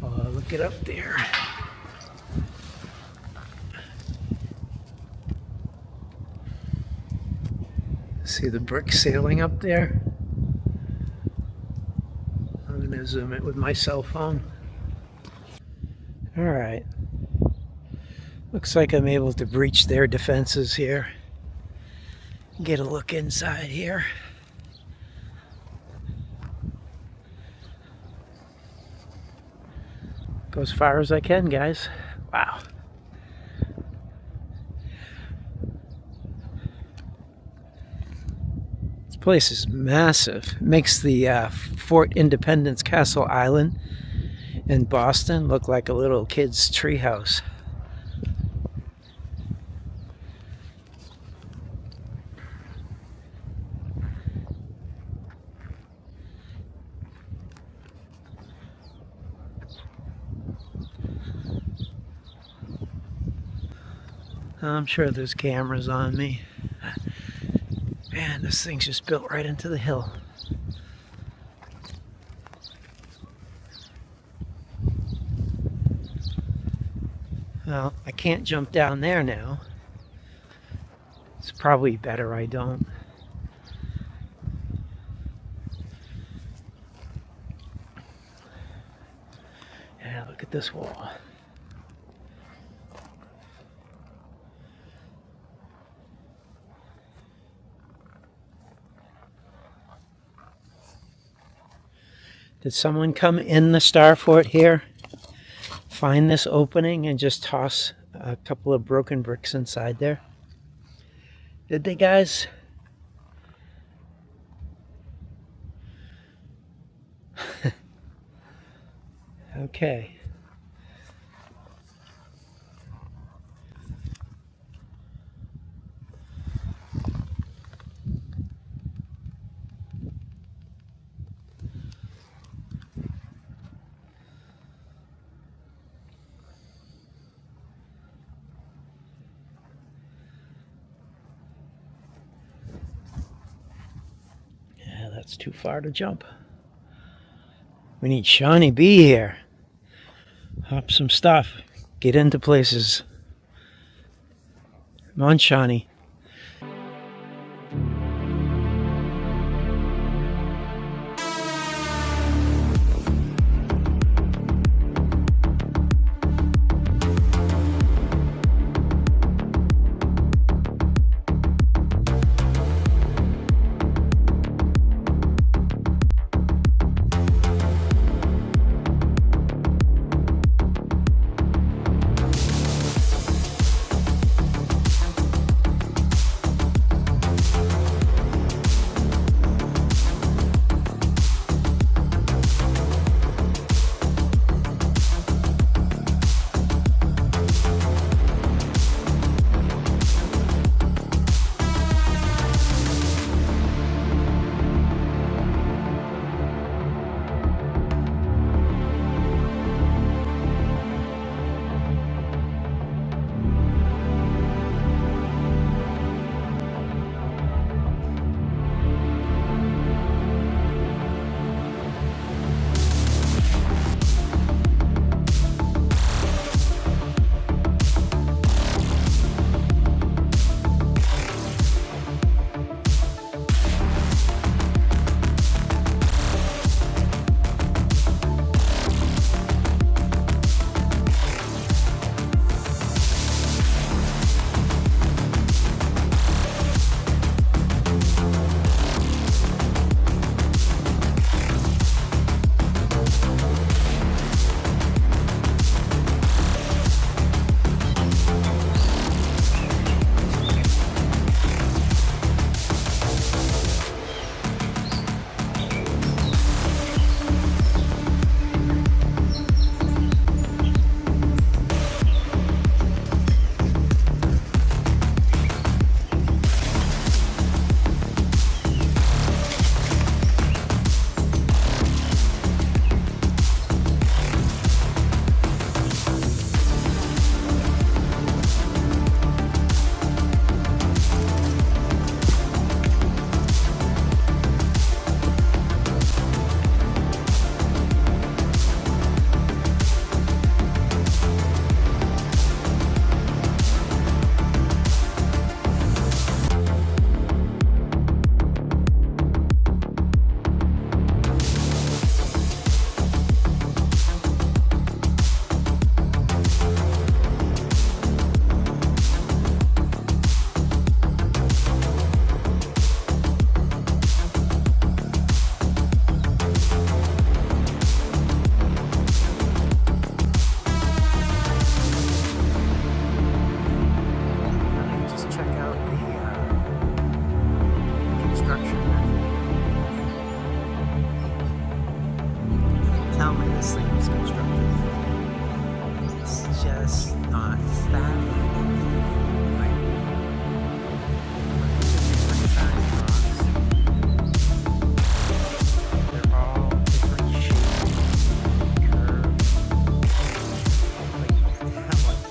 Oh, look it up there. See the brick ceiling up there? I'm going to zoom it with my cell phone. All right. Looks like I'm able to breach their defenses here. Get a look inside here. Go as far as I can, guys. Wow. This place is massive. It makes the Fort Independence Castle Island in Boston look like a little kid's treehouse. I'm sure there's cameras on me. Man, this thing's just built right into the hill. Well, I can't jump down there now. It's probably better I don't. Yeah, look at this wall. Did someone come in the Star Fort here, find this opening, and just toss a couple of broken bricks inside there? Did they, guys? Okay. That's too far to jump. We need Shawnee B here. Hop some stuff. Get into places. Come on, Shawnee. this thing was constructed. It's just not fathomable. Like, these are different sized rocks. They're all different shapes, curves. Like, how much?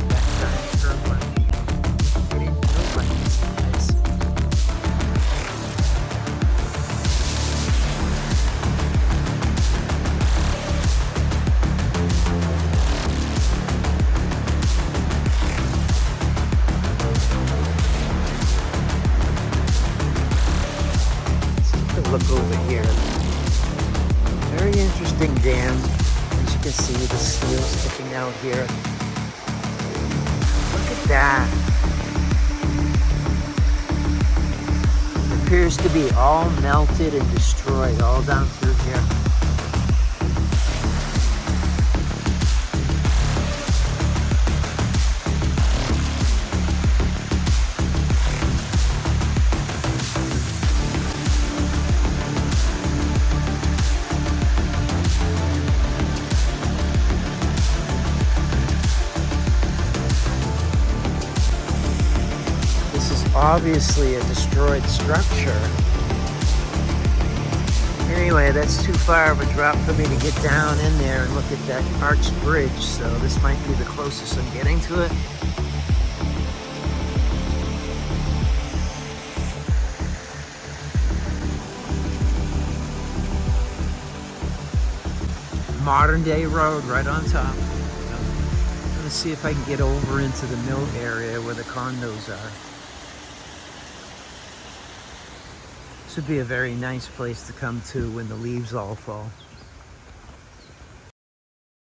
That giant curve one. I didn't know about these guys. Look over here. Very interesting dam. As you can see, the steel sticking out here. Look at that. It appears to be all melted and destroyed all down through here. Obviously a destroyed structure. Anyway, that's too far of a drop for me to get down in there and look at that arched bridge, so this might be the closest I'm getting to it. Modern day road right on top. I'm gonna see if I can get over into the mill area where the condos are. This would be a very nice place to come to when the leaves all fall.